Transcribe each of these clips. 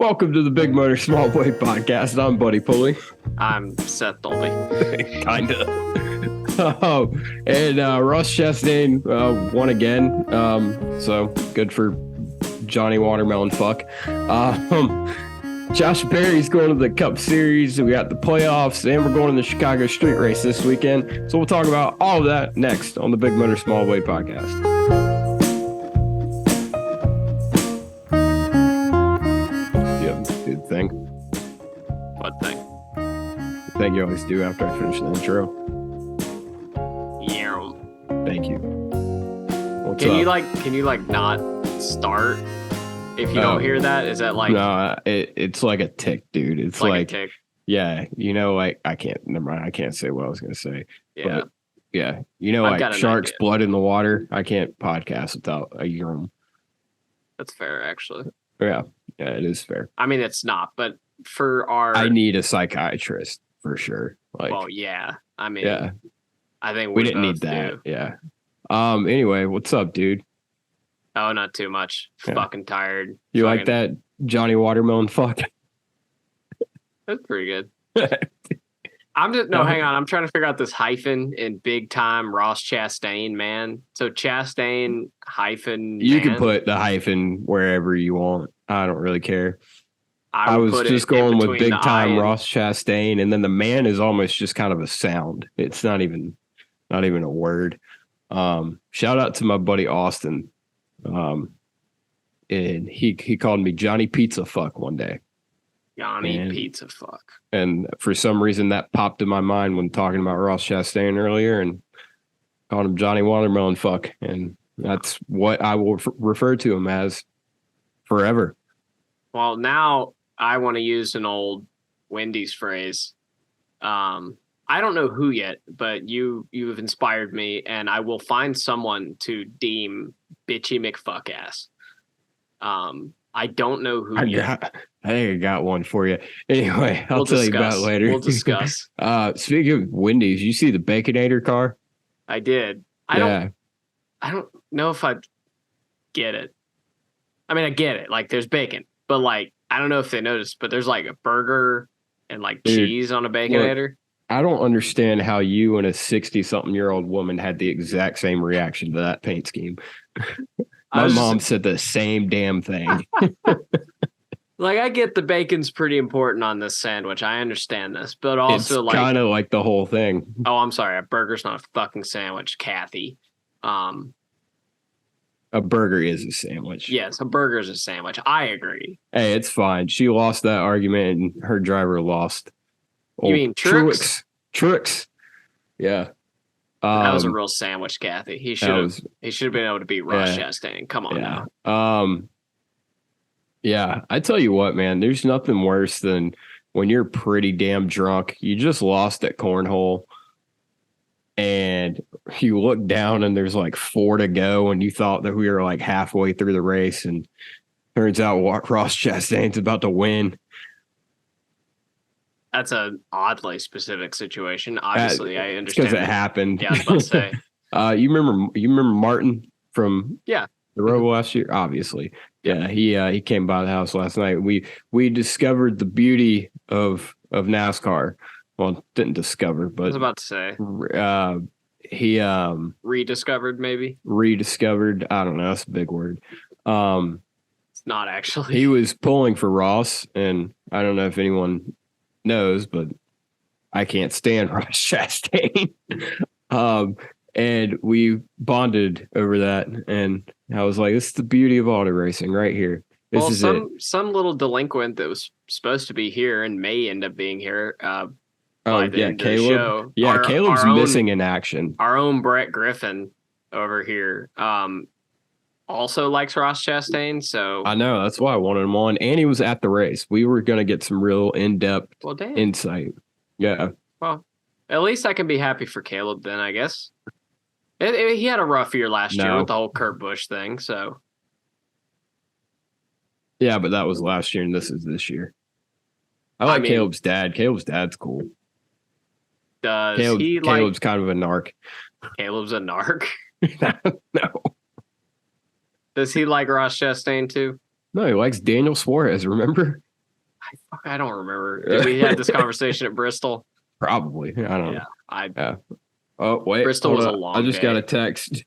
Welcome to the Big Moter Small Boy podcast. I'm Buddy Pulley. I'm Seth Dolby. Kinda. And Ross Chastain won again. So good for Johnny Watermelon fuck. Josh Berry's going to the Cup Series. We got the playoffs, and we're going to the Chicago Street Race this weekend. So we'll talk about all of that next on the Big Moter Small Boy podcast. Thing. What thing? The thing you always do after I finish the intro. Yeah. Thank you. What's Can up? you not start if you don't hear that? Is that like no? It's like a tick, dude. It's like a tick? Yeah, you know, like I can't. Never mind. I can't say what I was gonna say. Yeah, but, yeah. You know, I've like sharks' blood in the water. I can't podcast without a urine. That's fair, actually. Yeah, it is fair. I mean, it's not, but for our, I need a psychiatrist for sure. Like, well, yeah. I mean, yeah. I think we didn't need that. do. Yeah. Anyway, what's up, dude? Oh, not too much. Yeah. Fucking tired. You like that Johnny Watermelon fuck? That's pretty good. Hang on. I'm trying to figure out this hyphen in big time Ross Chastain, man. So Chastain hyphen. You man. can put the hyphen wherever you want. I don't really care. I was put just it in going with between big the time I and- Ross Chastain, and then the man is almost just kind of a sound. It's not even a word. Shout out to my buddy Austin. And he called me Johnny Pizza Fuck one day. Johnny Pizza Fuck. And for some reason that popped in my mind when talking about Ross Chastain earlier, and called him Johnny Watermelon Fuck. And that's what I will refer to him as forever. Well, now I want to use an old Wendy's phrase. I don't know who yet, but you have inspired me, and I will find someone to deem bitchy McFuck ass. I don't know who yet. I think I got one for you. Anyway, I'll tell you about it later. We'll discuss. Speaking of Wendy's, you see the Baconator car? I did. I don't know if I get it. I mean, I get it. Like, there's bacon, but like, I don't know if they noticed, but there's like a burger and like cheese on a Baconator. Look, I don't understand how you and a 60-something-year-old woman had the exact same reaction to that paint scheme. My mom said the same damn thing. Like, I get the bacon's pretty important on this sandwich. I understand this, but also it's kind of like the whole thing. Oh, I'm sorry. A burger's not a fucking sandwich, Kathy. A burger is a sandwich. Yes, a burger is a sandwich. I agree. Hey, it's fine. She lost that argument, and her driver lost. You mean Truex? Truex. Yeah. That was a real sandwich, Kathy. He should have been able to beat Ross Chastain. Come on now. Yeah, I tell you what, man, there's nothing worse than when you're pretty damn drunk. You just lost at cornhole, and you look down and there's like 4 to go, and you thought that we were like halfway through the race, and turns out Ross Chastain's about to win. That's an oddly specific situation. Obviously, I understand because it happened. Yeah, I was about to say. You remember Martin from the Robo last year? Obviously. Yeah, he came by the house last night. We discovered the beauty of NASCAR. Well, didn't discover, but I was about to say he rediscovered, maybe rediscovered. I don't know. That's a big word. It's not actually. He was pulling for Ross, and I don't know if anyone knows, but I can't stand Ross Chastain. And we bonded over that, and I was like, "This is the beauty of auto racing, right here. This is it." Some little delinquent that was supposed to be here and may end up being here. Caleb. Yeah, Caleb's missing in action. Our own Brett Griffin over here also likes Ross Chastain, so I know that's why I wanted him on, and he was at the race. We were going to get some real in-depth insight. Yeah. Well, at least I can be happy for Caleb then, I guess. He had a rough year last year with the whole Kurt Busch thing, so. Yeah, but that was last year, and this is this year. I mean, Caleb's dad. Caleb's dad's cool. Caleb's kind of a narc. Caleb's a narc? No. Does he like Ross Chastain too? No, he likes Daniel Suarez, remember? I don't remember. Did we have this conversation at Bristol? Probably. I don't know. Yeah. Oh, wait. Bristol was a long I just day. got a text.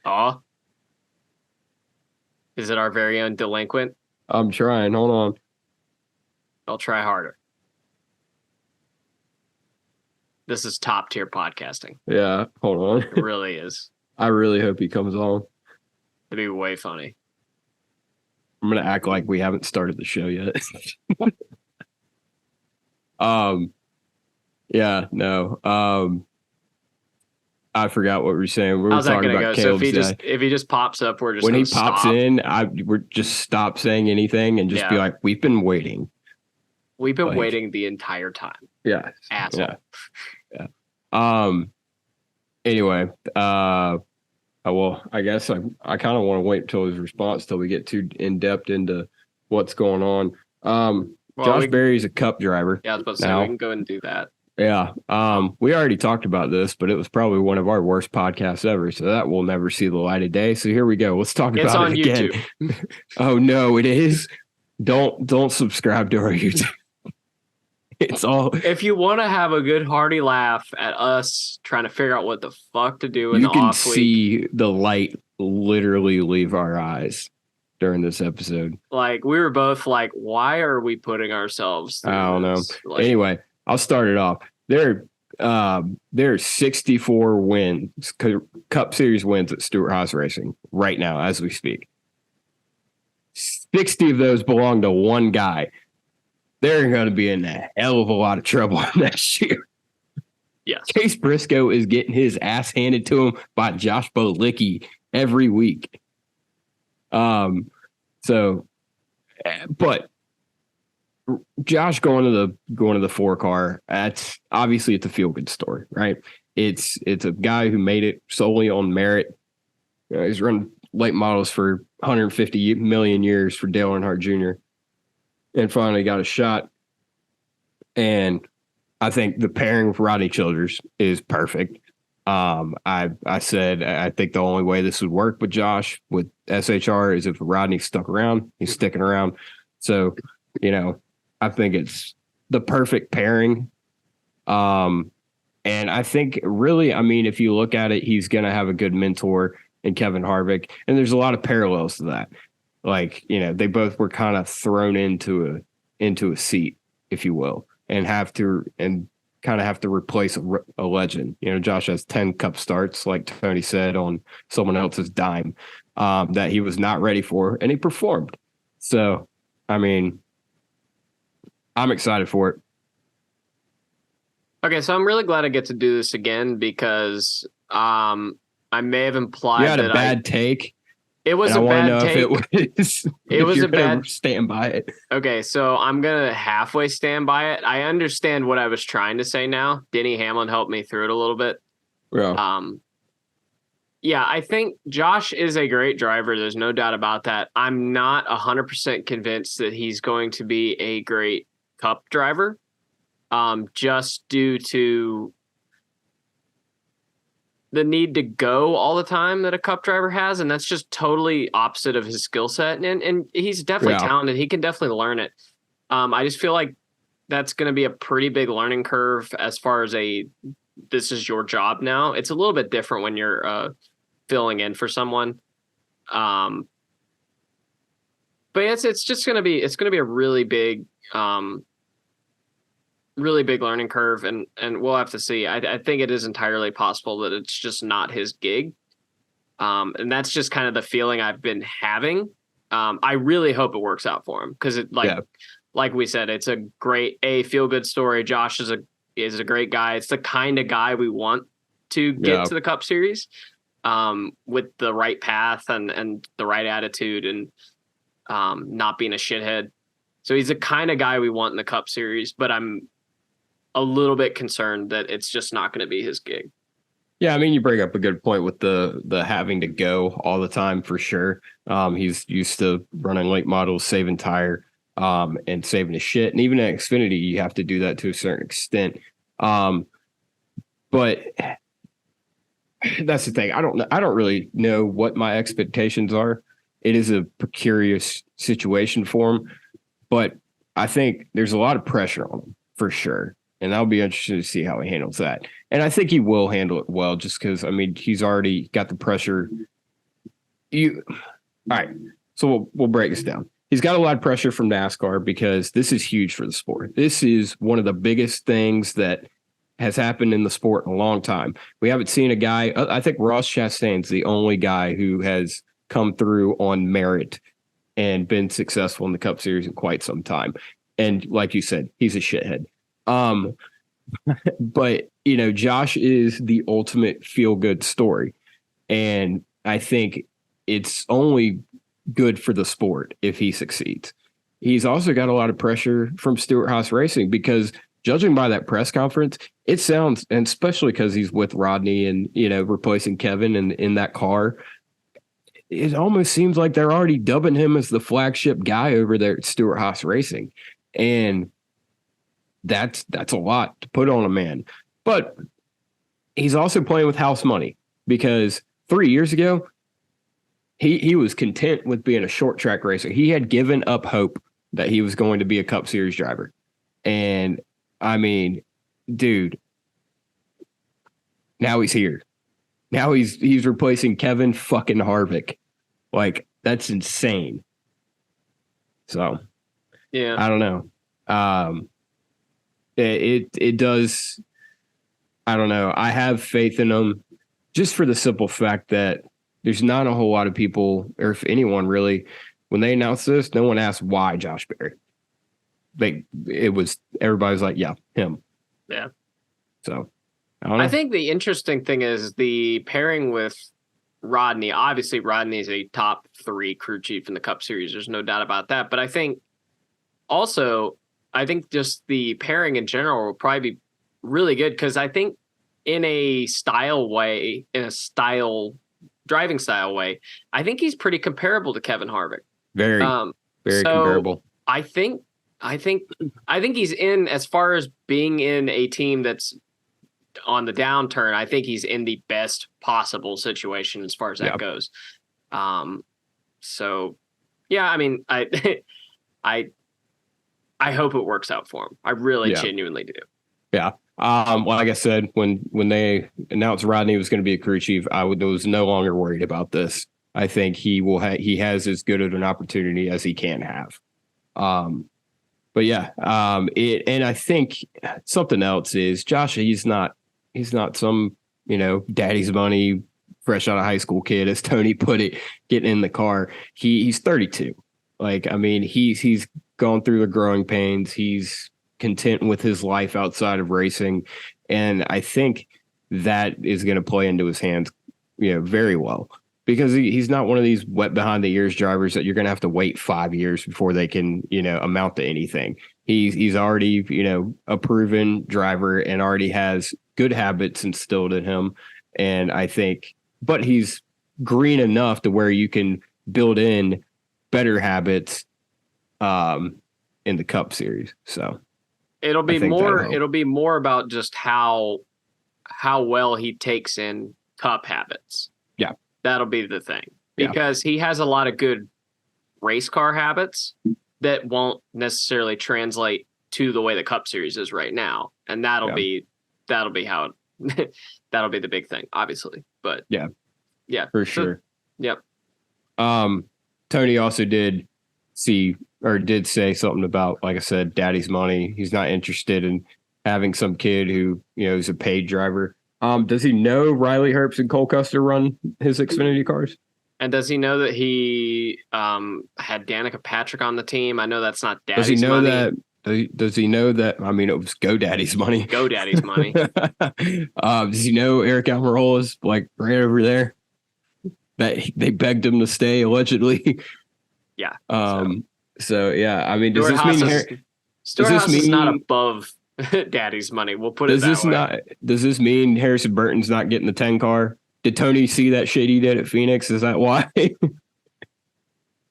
Oh. Is it our very own delinquent? I'm trying. Hold on. I'll try harder. This is top tier podcasting. Yeah. Hold on. It really is. I really hope he comes on. It'd be way funny. I'm going to act like we haven't started the show yet. Yeah, no. I forgot what we were saying. We were How's that talking gonna about go? So Caleb's if he just pops up, we're just when he gonna pops stop. in, we're just stop saying anything and just be like, we've been waiting. We've been waiting the entire time. Yeah. Asshole. Yeah. Anyway, well, I guess I kind of want to wait until his response till we get too in depth into what's going on. Josh Berry's a Cup driver. Yeah, I was about to say we can go and do that. Yeah. We already talked about this, but it was probably one of our worst podcasts ever. So that will never see the light of day. So here we go. Let's talk about it again. YouTube. Oh no, it is. Don't subscribe to our YouTube. It's all. If you want to have a good hearty laugh at us trying to figure out what the fuck to do in the off week, you can see the light literally leave our eyes during this episode. Like we were both like, why are we putting ourselves through I don't this? know. Like, anyway, I'll start it off. There are 64 wins, Cup Series wins at Stewart-Haas Racing right now as we speak. 60 of those belong to one guy. They're going to be in a hell of a lot of trouble next year. Yes. Chase Briscoe is getting his ass handed to him by Josh Bolicki every week. But Josh going to the 4-car, that's obviously it's a feel good story, right? It's a guy who made it solely on merit. He's run late models for 150 million years for Dale Earnhardt Jr. and finally got a shot. And I think the pairing with Rodney Childers is perfect. I said I think the only way this would work with Josh with SHR is if Rodney stuck around. He's sticking around. So, I think it's the perfect pairing. And I think really, if you look at it, he's going to have a good mentor in Kevin Harvick. And there's a lot of parallels to that. Like, they both were kind of thrown into a seat, if you will, and kind of have to replace a legend. Josh has 10 Cup starts, like Tony said, on someone else's dime that he was not ready for, and he performed. So, I'm excited for it. Okay, so I'm really glad I get to do this again because I may have implied you had that a bad take. It was a bad take. It was a bad. Stand by it. Okay, so I'm gonna halfway stand by it. I understand what I was trying to say now. Denny Hamlin helped me through it a little bit. Yeah. Yeah, I think Josh is a great driver. There's no doubt about that. I'm not 100% convinced that he's going to be a great Cup driver, just due to the need to go all the time that a Cup driver has, and that's just totally opposite of his skill set. And he's definitely talented. He can definitely learn it. I just feel like that's going to be a pretty big learning curve as far as this is your job now. It's a little bit different when you're filling in for someone. But it's just going to be a really big learning curve, and we'll have to see. I think it is entirely possible that it's just not his gig. And that's just kind of the feeling I've been having. I really hope it works out for him because like we said, it's a great feel good story. Josh is a great guy. It's the kind of guy we want to get to the Cup Series, with the right path and the right attitude and not being a shithead. So he's the kind of guy we want in the Cup Series, but I'm a little bit concerned that it's just not going to be his gig. Yeah, you bring up a good point with the having to go all the time for sure. He's used to running late models, saving tire, and saving his shit. And even at Xfinity, you have to do that to a certain extent. But that's the thing. I don't really know what my expectations are. It is a precarious situation for him, but I think there's a lot of pressure on him for sure. And I'll be interested to see how he handles that. And I think he will handle it well just because, I mean, he's already got the pressure. All right. So we'll break this down. He's got a lot of pressure from NASCAR because this is huge for the sport. This is one of the biggest things that has happened in the sport in a long time. We haven't seen a guy. I think Ross Chastain's the only guy who has come through on merit and been successful in the Cup Series in quite some time. And like you said, he's a shithead. But you know, Josh is the ultimate feel-good story. And I think it's only good for the sport if he succeeds. He's also got a lot of pressure from Stewart-Haas Racing because judging by that press conference, it sounds, and especially because he's with Rodney and, you know, replacing Kevin in that car, it almost seems like they're already dubbing him as the flagship guy over there at Stewart-Haas Racing. And that's a lot to put on a man. But he's also playing with house money because 3 years ago, he was content with being a short track racer. He had given up hope that he was going to be a Cup Series driver. And I mean, dude, now he's here. Now he's replacing Kevin fucking Harvick. Like, that's insane. So, yeah, I don't know. It does. I don't know. I have faith in him just for the simple fact that there's not a whole lot of people, or if anyone really, when they announced this, no one asked why Josh Berry. Everybody was like, yeah, him. Yeah. So I don't know. I think the interesting thing is the pairing with Rodney. Obviously, Rodney is a top 3 crew chief in the Cup Series. There's no doubt about that. But I think just the pairing in general will probably be really good because I think in a driving style way, I think he's pretty comparable to Kevin Harvick. Very comparable. I think he's in, as far as being in a team that's on the downturn, I think he's in the best possible situation as far as that goes. So yeah, I mean, I hope it works out for him. I really genuinely do. Yeah. Like I said, when they announced Rodney was going to be a crew chief, I was no longer worried about this. I think he has as good of an opportunity as he can have. But yeah, and I think something else is Josh. He's not some, you know, daddy's money, fresh out of high school kid, as Tony put it, getting in the car. He's 32. Like, I mean, he's gone through the growing pains. He's content with his life outside of racing. And I think that is going to play into his hands, you know, very well, because he's not one of these wet behind the ears drivers that you're going to have to wait 5 years before they can, you know, amount to anything. He's already, you know, a proven driver and already has good habits instilled in him. And I think, but he's green enough to where you can build in better habits in the Cup Series. So it'll be more about just how well he takes in Cup habits. Yeah. That'll be the thing, because he has a lot of good race car habits that won't necessarily translate to the way the Cup Series is right now. And that'll be how that'll be the big thing, obviously. But yeah, for sure. Yep. Tony also did say something about, like I said, daddy's money. He's not interested in having some kid who, you know, is a paid driver. Does he know Riley Herbst and Cole Custer run his Xfinity cars? And does he know that he had Danica Patrick on the team? I know that's not daddy's money. Does he know that? Does he know that? I mean, it was GoDaddy's money. GoDaddy's money. Does he know Eric Almirola is like right over there? That they begged him to stay, allegedly. Yeah. So yeah, I mean, does this mean is not above daddy's money? We'll put it that way. Does this mean Harrison Burton's not getting the 10 car? Did Tony see that shit he did at Phoenix? Is that why?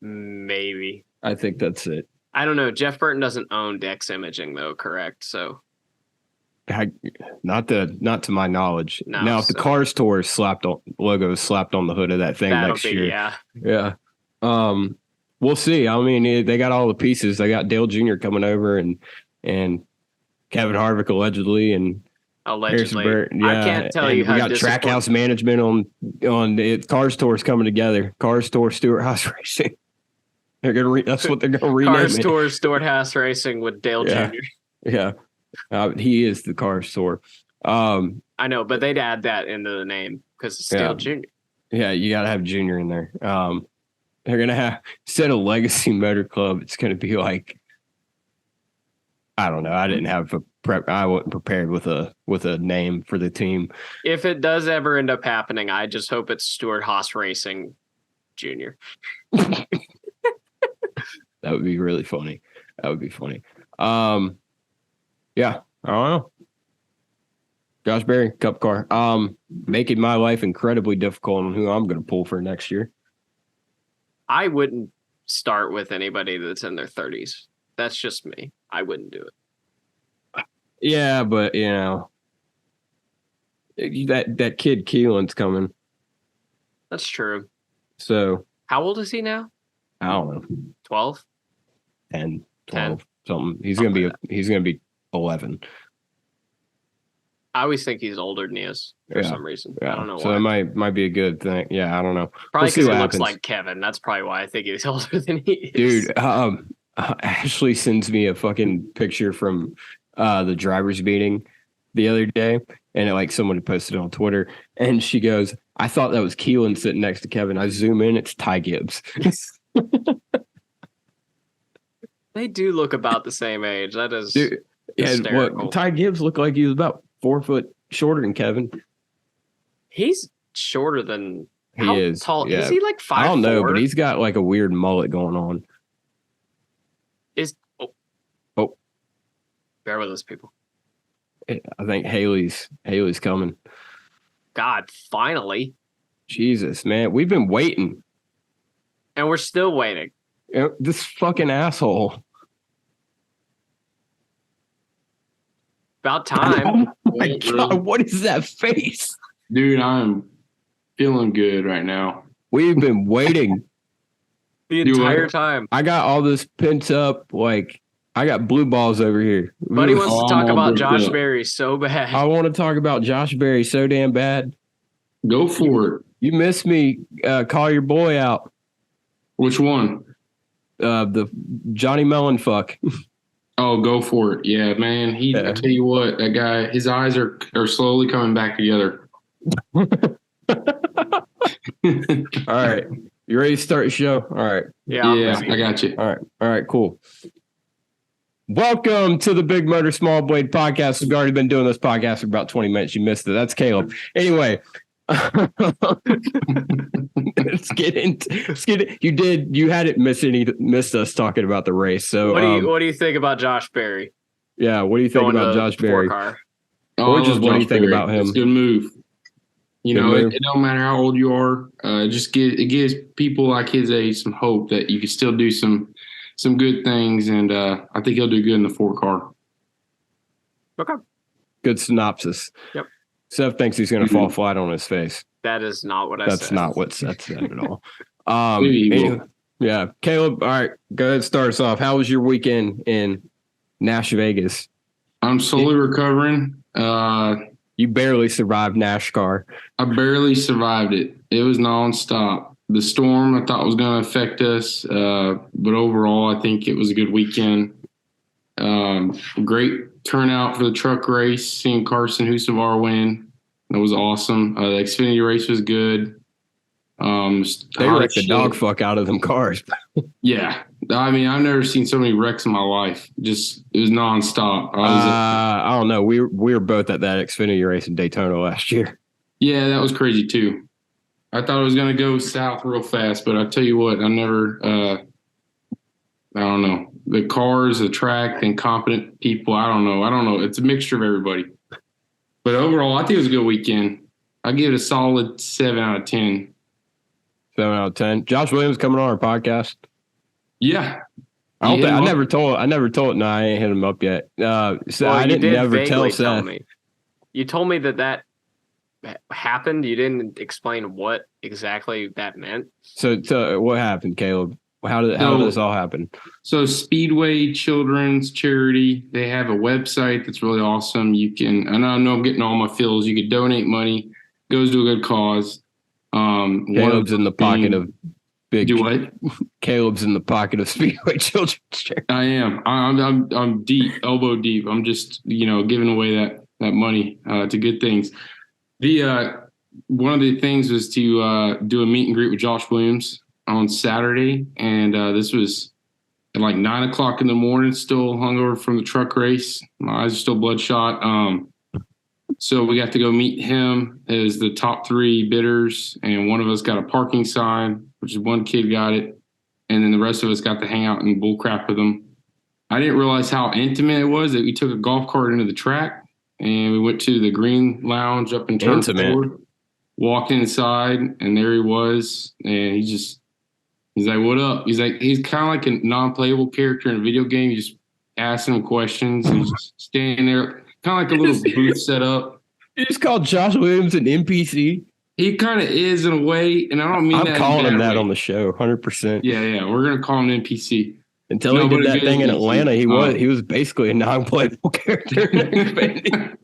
Maybe. I think that's it. I don't know. Jeff Burton doesn't own Dex Imaging though, correct? So not to my knowledge. No, now, if the Cars Tour logo is slapped on the hood of that thing next year. Yeah. Well, we'll see. I mean, they got all the pieces. They got Dale Jr. coming over and Kevin Harvick allegedly and Allegedly. Yeah, I can't tell you how we got Trackhouse Management on it. Cars Tour's coming together. Cars Tour Stewart Haas Racing. That's what they're gonna rename Cars it. Tour Stewart Haas Racing with Dale Jr. Yeah, he is the Cars Tour. I know, but they'd add that into the name because it's Dale Jr. Yeah, you gotta have Junior in there. They're gonna have, instead of Legacy Motor Club, it's gonna be like, I don't know. I didn't have I wasn't prepared with a name for the team. If it does ever end up happening, I just hope it's Stewart Haas Racing Jr. That would be really funny. That would be funny. Yeah, I don't know. Josh Berry, Cup car. Making my life incredibly difficult on who I'm going to pull for next year. I wouldn't start with anybody that's in their 30s. That's just me. I wouldn't do it. Yeah, but you know, that kid Keelan's coming. That's true. So how old is he now? I don't know. 12? 10, 12, something. He's gonna be 11. I always think he's older than he is for some reason. Yeah. I don't know so why. So it might be a good thing. Yeah, I don't know. Probably because he looks like Kevin. That's probably why I think he's older than he is. Dude, Ashley sends me a fucking picture from the driver's meeting the other day, and someone posted it on Twitter, and she goes, I thought that was Keelan sitting next to Kevin. I zoom in, it's Ty Gibbs. They do look about the same age. That is hysterical. Ty Gibbs looked like he was about 4 foot shorter than Kevin. He's shorter than he is. Tall? Yeah. Is he like 5'4"? I don't know, but he's got like a weird mullet going on. Bear with us, people. I think Haley's coming. God, finally. Jesus, man. We've been waiting. And we're still waiting. This fucking asshole. About time. Oh my God, what is that face? Dude, I'm feeling good right now. We've been waiting. The entire time. I got all this pent up, I got blue balls over here. Buddy wants to talk about Josh Berry so bad. I want to talk about Josh Berry so damn bad. Go for it. You missed me. Call your boy out. Which one? The Johnny Mellon fuck. Oh, go for it. Yeah, man. I tell you what, that guy, his eyes are slowly coming back together. All right. You ready to start the show? All right. Yeah, I got you. All right, cool. Welcome to the Big Motor Small Blade podcast. We've already been doing this podcast for about 20 minutes. You missed it. That's Caleb. Anyway. Let's get into you hadn't missed us talking about the race. So what do you think about Josh Berry? Yeah, what do you think about Josh Berry? Or just what do you think about him? It's a good move. You know, it don't matter how old you are. It gives people like his age some hope that you can still do some good things, and I think he'll do good in the 4-car. Okay. Good synopsis. Yep. Seth thinks he's going to fall flat on his face. That is not what I said. That's not what Seth said at all. Anyway, yeah. Caleb, all right, go ahead and start us off. How was your weekend in Nash Vegas? I'm slowly recovering. You barely survived NASCAR. I barely survived it. It was nonstop. The storm I thought was going to affect us, but overall I think it was a good weekend. Great turnout for the truck race, seeing Carson Hussevar win. That was awesome. The Xfinity race was good. They wrecked the dog fuck out of them cars. Yeah. I mean, I've never seen so many wrecks in my life. It was nonstop. I don't know. We were both at that Xfinity race in Daytona last year. Yeah, that was crazy too. I thought it was going to go south real fast, but I tell you what, I don't know. The cars, the track, the incompetent people, I don't know. It's a mixture of everybody. But overall, I think it was a good weekend. I give it a solid 7 out of 10. 7 out of 10. Josh Williams coming on our podcast. Yeah. I never told. No, I ain't hit him up yet. So I didn't never tell Seth. You told me that happened. You didn't explain what exactly that meant. So what happened, Caleb? How did this all happen? So Speedway Children's Charity, they have a website that's really awesome. You can, and I know I'm getting all my fills. You could donate money, goes to a good cause. Caleb's in the pocket of big. Do what? Caleb's in the pocket of Speedway Children's Charity. I am. I'm deep, elbow deep. I'm just giving away that money to good things. The one of the things was to do a meet and greet with Josh Williams on Saturday, and this was at like 9 o'clock in the morning, still hungover from the truck race. My eyes are still bloodshot. So we got to go meet him as the top 3 bidders, and one of us got a parking sign, which is one kid got it, and then the rest of us got to hang out and bull crap with them. I didn't realize how intimate it was that we took a golf cart into the track, and we went to the green lounge up in turn 4, walked inside, and there he was, and he's like, "What up?" He's kind of like a non-playable character in a video game. You just asking him questions, and he's just standing there, kind of like a little booth set up. You just called Josh Williams an NPC. He kind of is in a way, and I don't mean that. I'm calling him that on the show, 100%. Yeah, we're gonna call him an NPC. Until he did that thing in Atlanta, he was basically a non-playable character.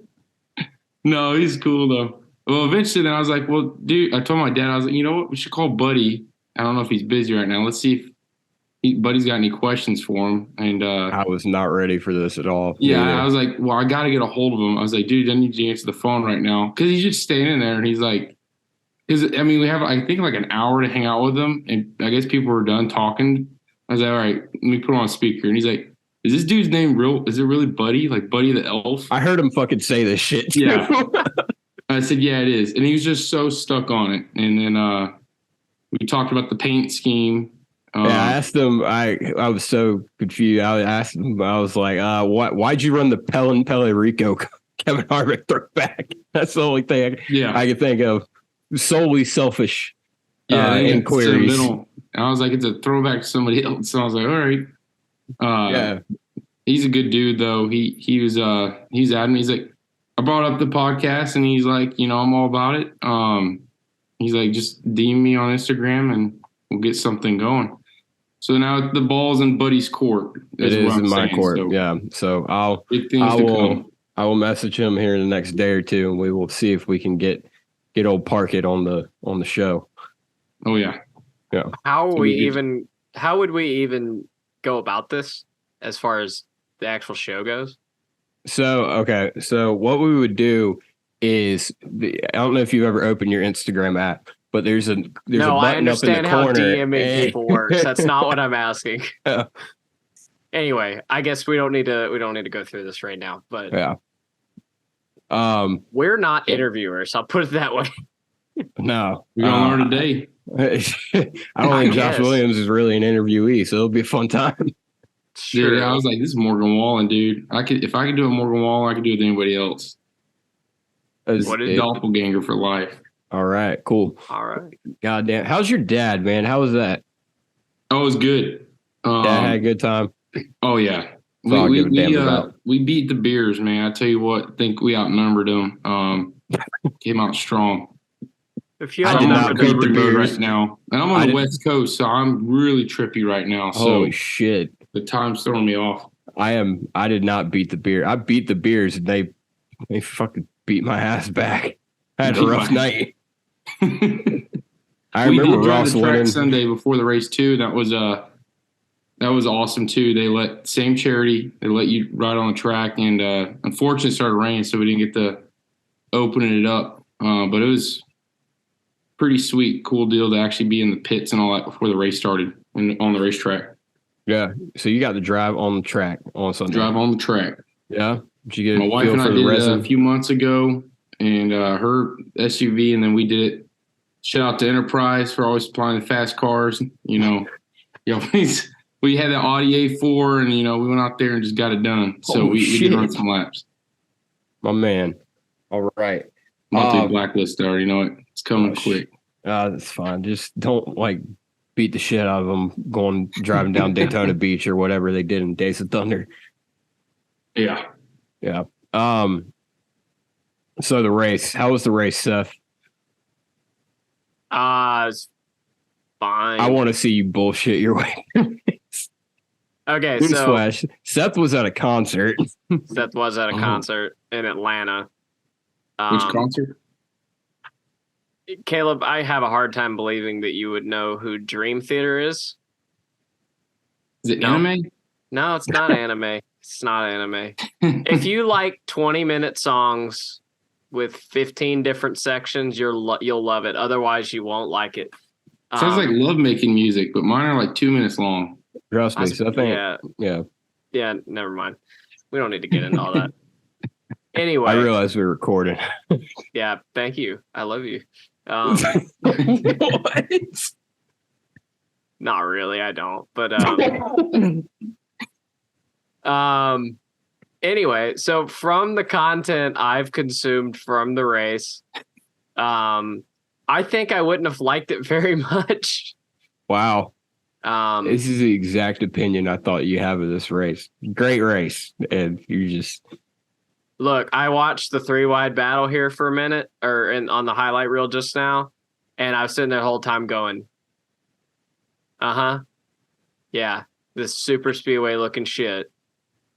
No, he's cool though. Well, eventually, then I was like, "Well, dude," I told my dad, I was like, "You know what? We should call Buddy. I don't know if he's busy right now. Let's see if Buddy's got any questions for him." And I was not ready for this at all. Yeah, I was like, "Well, I got to get a hold of him." I was like, "Dude, I need you to answer the phone right now," because he's just standing there, and he's like, we have, I think, like an hour to hang out with him, and I guess people were done talking. I was like, "All right, let me put him on speaker," and he's like, "Is this dude's name real? Is it really Buddy? Like Buddy the Elf?" I heard him fucking say this shit too. Yeah. I said, "Yeah, it is," and he was just so stuck on it. And then we talked about the paint scheme. I asked him. I was so confused. I asked him. I was like, "Why'd you run the Pele Rico Kevin Harvick throwback?" That's the only thing I could think of. Solely selfish inquiries. And I was like, "It's a throwback to somebody else." So I was like, "All right." Yeah, he's a good dude though. He's at me. He's like, I brought up the podcast, and he's like, "I'm all about it." He's like, "Just DM me on Instagram, and we'll get something going." So now the ball's in Buddy's court. It is in my court. So, yeah. So I will message him here in the next day or two, and we will see if we can get old Parkett on the show. Oh yeah. Yeah. How would we even go about this as far as the actual show goes? So what we would do is, I don't know if you've ever opened your Instagram app, but there's a button up in the corner. I understand how DMing people works. That's not what I'm asking. Anyway, I guess we don't need to go through this right now, but yeah. We're not interviewers. I'll put it that way. No, we're gonna learn today. I don't think Josh Williams is really an interviewee, so it'll be a fun time. Sure. Dude, I was like, "This is Morgan Wallen, dude. If I could do a Morgan Wallen, I could do it with anybody else." What is doppelganger for life? All right, cool. All right. Goddamn, how's your dad, man? How was that? Oh, it was good. Dad had a good time. Oh yeah. We beat the Bears, man. I tell you what, I think we outnumbered them. Came out strong. I did not beat the Bears right now, and I'm on the West Coast, so I'm really trippy right now. So holy shit, the time's throwing me off. I did not beat the Bears. I beat the Bears, and they fucking beat my ass back. I had a rough night. I remember Ross winning Sunday before the race too. That was awesome too. They let same charity. They let you ride on the track, and unfortunately it started raining, so we didn't get to opening it up. But it was pretty sweet, cool deal to actually be in the pits and all that before the race started and on the racetrack. Yeah. So you got to drive on the track on Sunday. Drive on the track. Yeah. Did you get my wife and I did it a few months ago, and her SUV, and then we did it. Shout out to Enterprise for always supplying the fast cars. We had the Audi A4, and we went out there and just got it done. So we did run some laps. My man. All right. Not the blacklist already know it. It's coming quick. That's fine. Just don't beat the shit out of them driving down Daytona Beach or whatever they did in Days of Thunder. Yeah. Yeah. So the race. How was the race, Seth? It's fine. I want to see you bullshit your way. Okay, Newsflash. Seth was at a concert. Seth was at a concert in Atlanta. Which concert? Caleb, I have a hard time believing that you would know who Dream Theater is. Is it anime? No, it's not anime. It's not anime. If you like 20-minute songs with 15 different sections, you'll love it. Otherwise, you won't like it. Sounds like love making music, but mine are like 2 minutes long. Trust me. So yeah. Never mind. We don't need to get into all that. Anyway, I realize we're recording. Yeah, thank you. I love you. What? Not really. I don't. But anyway, so from the content I've consumed from the race, I think I wouldn't have liked it very much. Wow. This is the exact opinion I thought you have of this race. Great race. And you just look, I watched the 3-wide battle here for a minute on the highlight reel just now, and I was sitting there the whole time going, yeah, this super speedway looking shit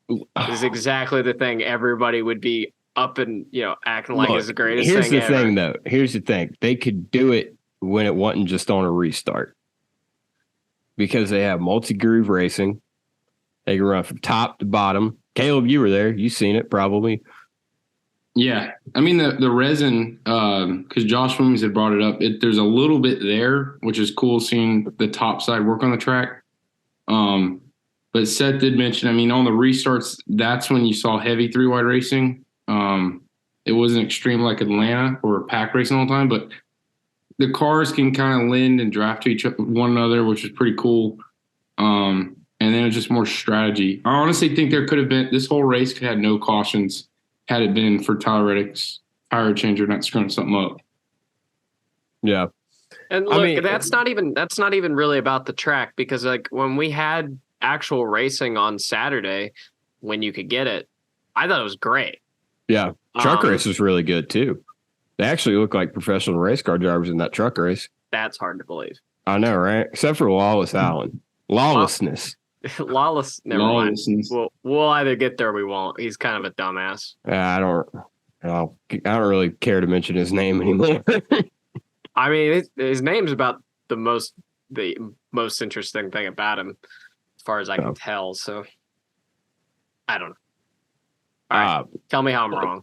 is exactly the thing everybody would be up and, acting like is the greatest thing ever. Here's the thing, though. Here's the thing. They could do it when it wasn't just on a restart. Because they have multi-groove racing. They can run from top to bottom. Caleb, you were there. You've seen it probably. Yeah. I mean, the resin, because Josh Williams had brought it up, there's a little bit there, which is cool seeing the top side work on the track. But Seth did mention, I mean, on the restarts, that's when you saw heavy 3-wide racing. It wasn't extreme like Atlanta or pack racing all the time, but the cars can kind of lend and draft to one another, which is pretty cool. And then it's just more strategy. I honestly think there could have been, this whole race could have had no cautions had it been for Tyler Reddick's tire changer not screwing something up. Yeah. And look, that's not even really about the track, because like when we had actual racing on Saturday, when you could get it, I thought it was great. Yeah. Truck race was really good too. They actually look like professional race car drivers in that truck race. That's hard to believe. I know, right? Except for Lawless Allen. Lawlessness. Never mind. We'll either get there or we won't. He's kind of a dumbass. I don't really care to mention his name anymore. I mean, his name's about the most interesting thing about him, as far as I can tell. So I don't know. All right, tell me how I'm wrong.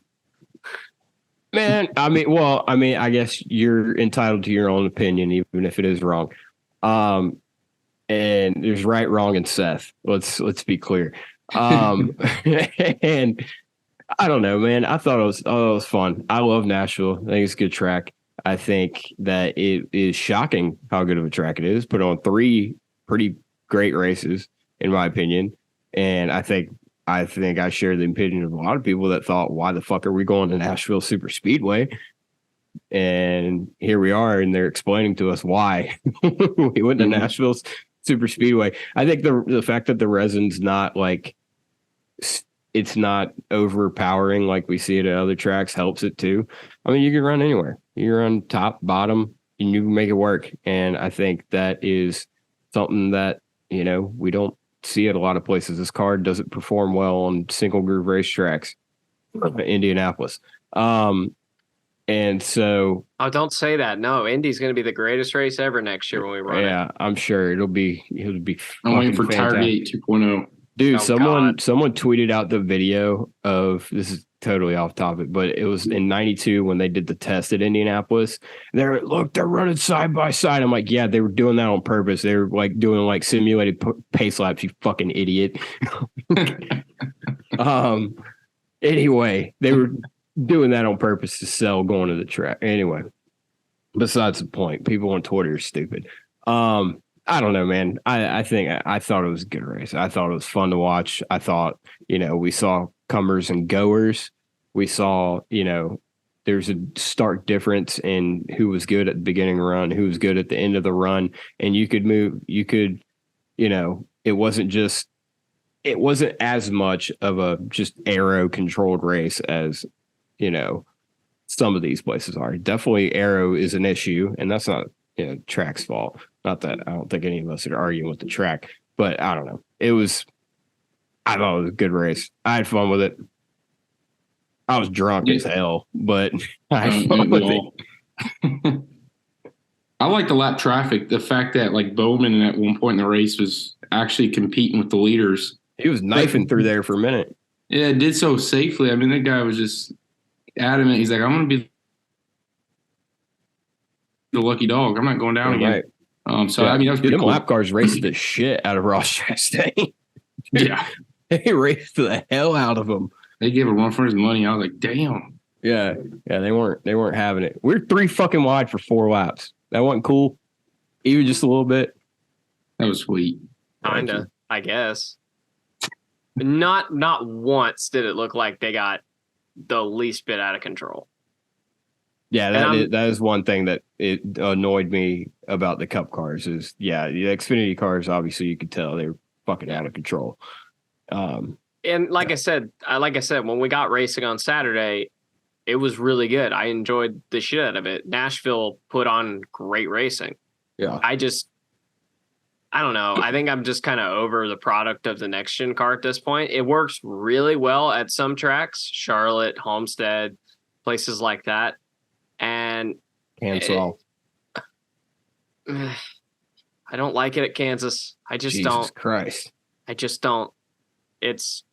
Man, I guess you're entitled to your own opinion, even if it is wrong. And there's right, wrong, and Seth. Let's be clear. And I don't know, man. I thought it was fun. I love Nashville. I think it's a good track. I think that it is shocking how good of a track it is. Put on 3 pretty great races, in my opinion. And I think I share the opinion of a lot of people that thought, why the fuck are we going to Nashville Super Speedway? And here we are, and they're explaining to us why we went to Nashville Super Speedway. I think the fact that the resin's not like, it's not overpowering like we see it at other tracks helps it too. I mean, you can run anywhere. You can run top, bottom, and you can make it work. And I think that is something that, we don't see at a lot of places. This car doesn't perform well on single groove racetracks, Indianapolis. And so, don't say that. No, Indy's going to be the greatest race ever next year when we run it. Yeah, I'm sure it'll be. I'm waiting for Tiregate 2.0. Dude, someone tweeted out the video of, this is totally off topic, but it was in 92 when they did the test at Indianapolis. They're running side by side. I'm like, yeah, they were doing that on purpose. They were like doing like simulated pace laps, you fucking idiot. Anyway, they were doing that on purpose to sell going to the track. Anyway, besides the point, people on Twitter are stupid. I don't know, man. I thought it was a good race. I thought it was fun to watch. I thought, we saw comers and goers. We saw, there's a stark difference in who was good at the beginning of the run, who was good at the end of the run. And it wasn't as much of a just aero controlled race as, some of these places are. Definitely aero is an issue, and that's not, track's fault. Not that I don't think any of us are arguing with the track, but I don't know. I thought it was a good race. I had fun with it. I was drunk as hell, but I had fun with it. I like the lap traffic. The fact that like Bowman at one point in the race was actually competing with the leaders. He was knifing through there for a minute. Yeah, it did so safely. I mean, that guy was just adamant. He's like, I'm going to be the lucky dog. I'm not going down again. Right. I mean, that was pretty them cool. lap cars raced the shit out of Ross Chastain. Yeah. They raced the hell out of him. They gave a run for his money. I was like, damn. Yeah. They weren't having it. We're 3 fucking wide for 4 laps. That wasn't cool. Even just a little bit. That was sweet. Kinda, I guess. Not once did it look like they got the least bit out of control. Yeah, that is one thing that it annoyed me about the Cup cars is, the Xfinity cars, obviously you could tell they were fucking out of control. And like I said, when we got racing on Saturday, it was really good. I enjoyed the shit out of it. Nashville put on great racing. Yeah. I don't know. I think I'm just kind of over the product of the next gen car at this point. It works really well at some tracks, Charlotte, Homestead, places like that. And Cancel. I don't like it at Kansas. I just Jesus don't. Christ. I just don't. It's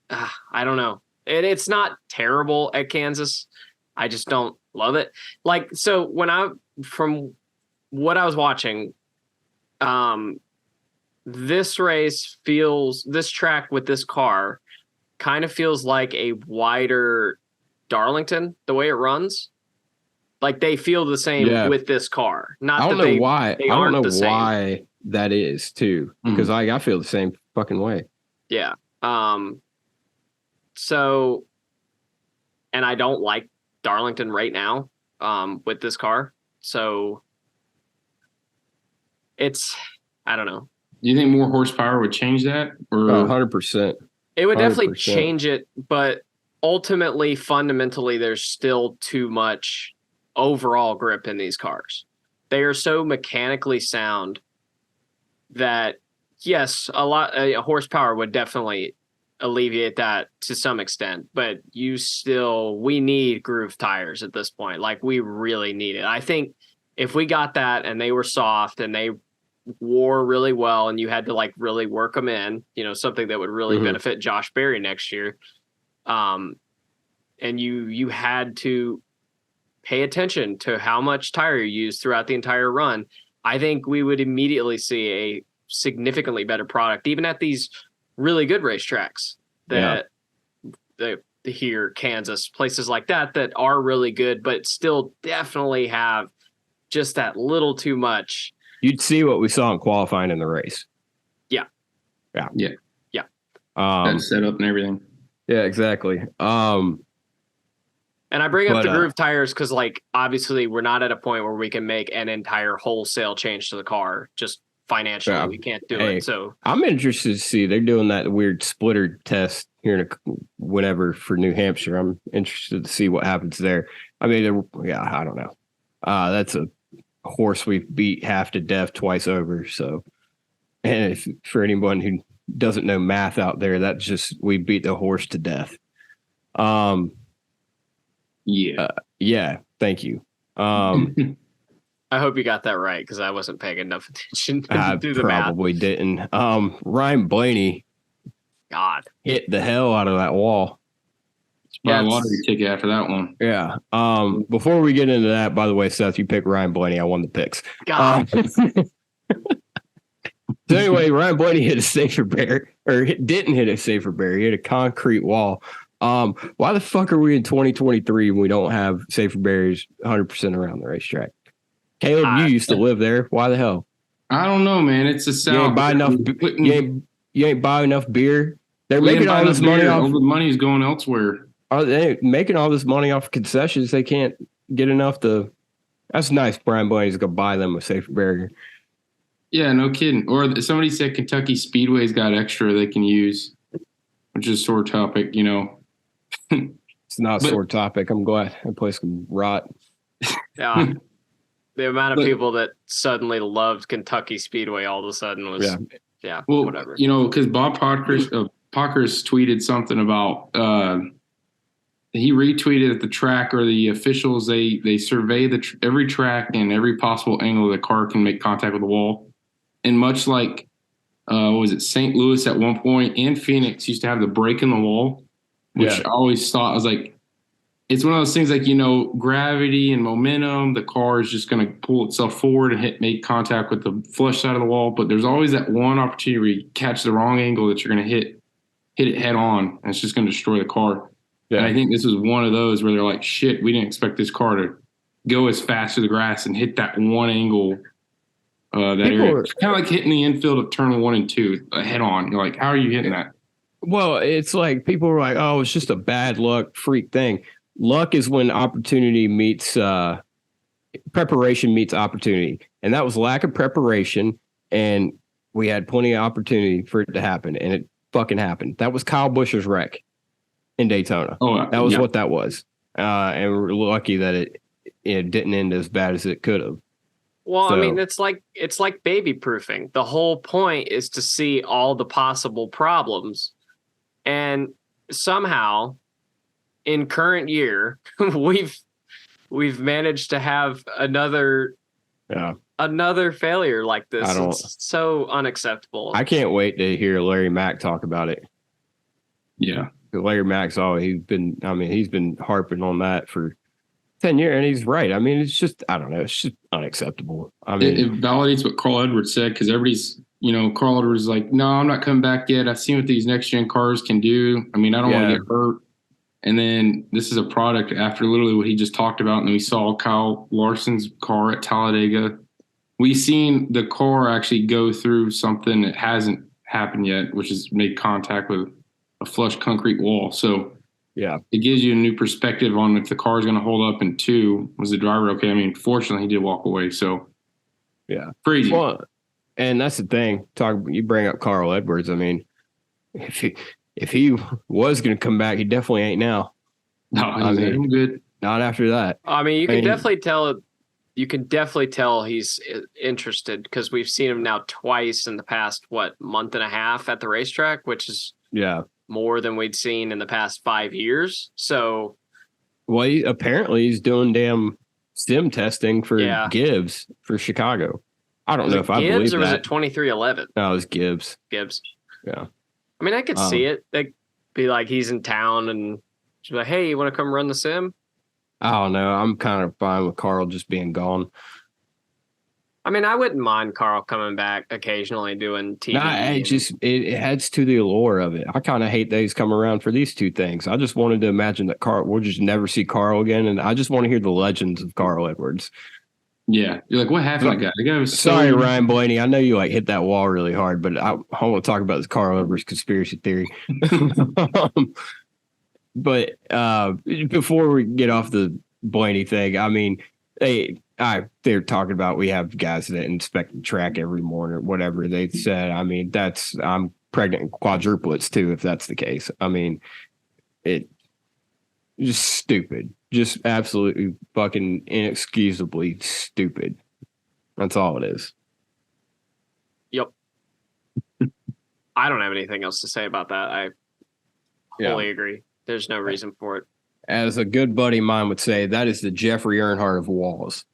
I don't know. It's not terrible at Kansas. I just don't love it. Like, so from what I was watching, this track with this car kind of feels like a wider Darlington, the way it runs. Like they feel the same with this car. Not I don't that know why. they I don't aren't know the same. why that is too, because I feel the same fucking way. Yeah. So, and I don't like Darlington right now, with this car. So I don't know. Do you think more horsepower would change that? Or 100%. It would definitely 100%. change it, but ultimately, fundamentally, there's still too much overall grip in these cars. They are so mechanically sound that, yes, a horsepower would definitely alleviate that to some extent, but we need groove tires at this point. Like, we really need it. I think if we got that and they were soft and they wore really well and you had to like really work them in, something that would really benefit Josh Berry next year. And you had to pay attention to how much tire you use throughout the entire run. I think we would immediately see a significantly better product, even at these really good racetracks here, Kansas, places like that are really good, but still definitely have just that little too much. You'd see what we saw in qualifying in the race. Yeah. That set up and everything. Yeah, exactly. And I bring up the groove tires because, like, obviously we're not at a point where we can make an entire wholesale change to the car. Just financially, we can't do it. So I'm interested to see. They're doing that weird splitter test here whenever for New Hampshire. I'm interested to see what happens there. I mean, I don't know. That's a horse we've beat half to death twice over. So, and if for anyone who doesn't know math out there, that's just we beat the horse to death. Yeah. Thank you. I hope you got that right because I wasn't paying enough attention to do the math. Probably didn't. Ryan Blaney, God, hit the hell out of that wall. It's probably a lottery ticket after that one. Yeah. Before we get into that, by the way, Seth, you picked Ryan Blaney. I won the picks. God. So anyway, Ryan Blaney hit a safer barrier, or didn't hit a safer barrier. He hit a concrete wall. Why the fuck are we in 2023 when we don't have safer barriers 100% around the racetrack? Caleb, you used to live there. Why the hell? I don't know, man. It's a South. You ain't buy enough. You ain't buy enough beer. They're making all this money off. All the money's going elsewhere. Are they making all this money off concessions? They can't get enough to. That's nice. Brian Blaney's gonna buy them a safer barrier. Yeah, no kidding. Or somebody said Kentucky Speedway's got extra they can use, which is a sore topic, It's not a sore topic. I'm glad that place can rot. Yeah. The amount of people that suddenly loved Kentucky Speedway all of a sudden was, well, whatever. Because Bob Pockers tweeted something about he retweeted at the track, or the officials they survey every track and every possible angle the car can make contact with the wall, and much like what was it, St. Louis at one point and Phoenix used to have the break in the wall, which I always thought, I was like, it's one of those things like, gravity and momentum, the car is just going to pull itself forward and make contact with the flush side of the wall. But there's always that one opportunity where you catch the wrong angle that you're going to hit it head on, and it's just going to destroy the car. Yeah. And I think this was one of those where they're like, shit, we didn't expect this car to go as fast to the grass and hit that one angle. It's kind of like hitting the infield of turn 1 and 2 head on. You're like, how are you hitting that? Well, it's like people are like, oh, it's just a bad luck freak thing. Luck is when opportunity meets preparation meets opportunity. And that was lack of preparation. And we had plenty of opportunity for it to happen. And it fucking happened. That was Kyle Busch's wreck in Daytona. Oh, that was what that was. And we're lucky that it didn't end as bad as it could have. Well, so, I mean, it's like baby proofing. The whole point is to see all the possible problems. And somehow in current year, we've managed to have another failure like this. It's so unacceptable. I can't wait to hear Larry Mack talk about it. Yeah. Larry Mack's he's been harping on that for 10 years, and he's right. I mean, it's just, I don't know, it's just unacceptable. I mean, it validates what Carl Edwards said, because everybody's, Carl Edwards is like, no, I'm not coming back yet. I've seen what these next gen cars can do. I mean, I don't want to get hurt. And then this is a product after literally what he just talked about. And then we saw Kyle Larson's car at Talladega. We've seen the car actually go through something that hasn't happened yet, which is make contact with a flush concrete wall. So yeah, it gives you a new perspective on if the car is going to hold up. And 2, was the driver okay? I mean, fortunately, he did walk away. So yeah, crazy. Well, and that's the thing. You bring up Carl Edwards. I mean, if he was going to come back, he definitely ain't now. No, I'm good. Not after that. I mean, you can definitely tell. You can definitely tell he's interested, because we've seen him now twice in the past month and a half at the racetrack, which is more than we'd seen in the past 5 years. So, well, apparently he's doing damn sim testing for Gibbs for Chicago. I don't know if I believe that. Gibbs, or was it 2311? No, it was Gibbs. Yeah. I mean, I could see it. They'd be like, he's in town, and she's like, hey, you want to come run the sim? I don't know. I'm kind of fine with Carl just being gone. I mean, I wouldn't mind Carl coming back occasionally doing TV. It adds to the allure of it. I kind of hate that he's come around for these two things. I just wanted to imagine that we'll just never see Carl again, and I just want to hear the legends of Carl Edwards. Yeah, you're like, what happened to that guy? The guy was sorry, Ryan Blaney. I know you hit that wall really hard, but I want to talk about this Carl Edwards conspiracy theory. But before we get off the Blaney thing, I mean, they're talking about we have guys that inspect the track every morning or whatever they said. I mean, I'm pregnant in quadruplets too, if that's the case. I mean, it just stupid. Just absolutely fucking inexcusably stupid. That's all it is. Yep. I don't have anything else to say about that. I wholly agree. There's no reason for it. As a good buddy of mine would say, that is the Jeffrey Earnhardt of walls.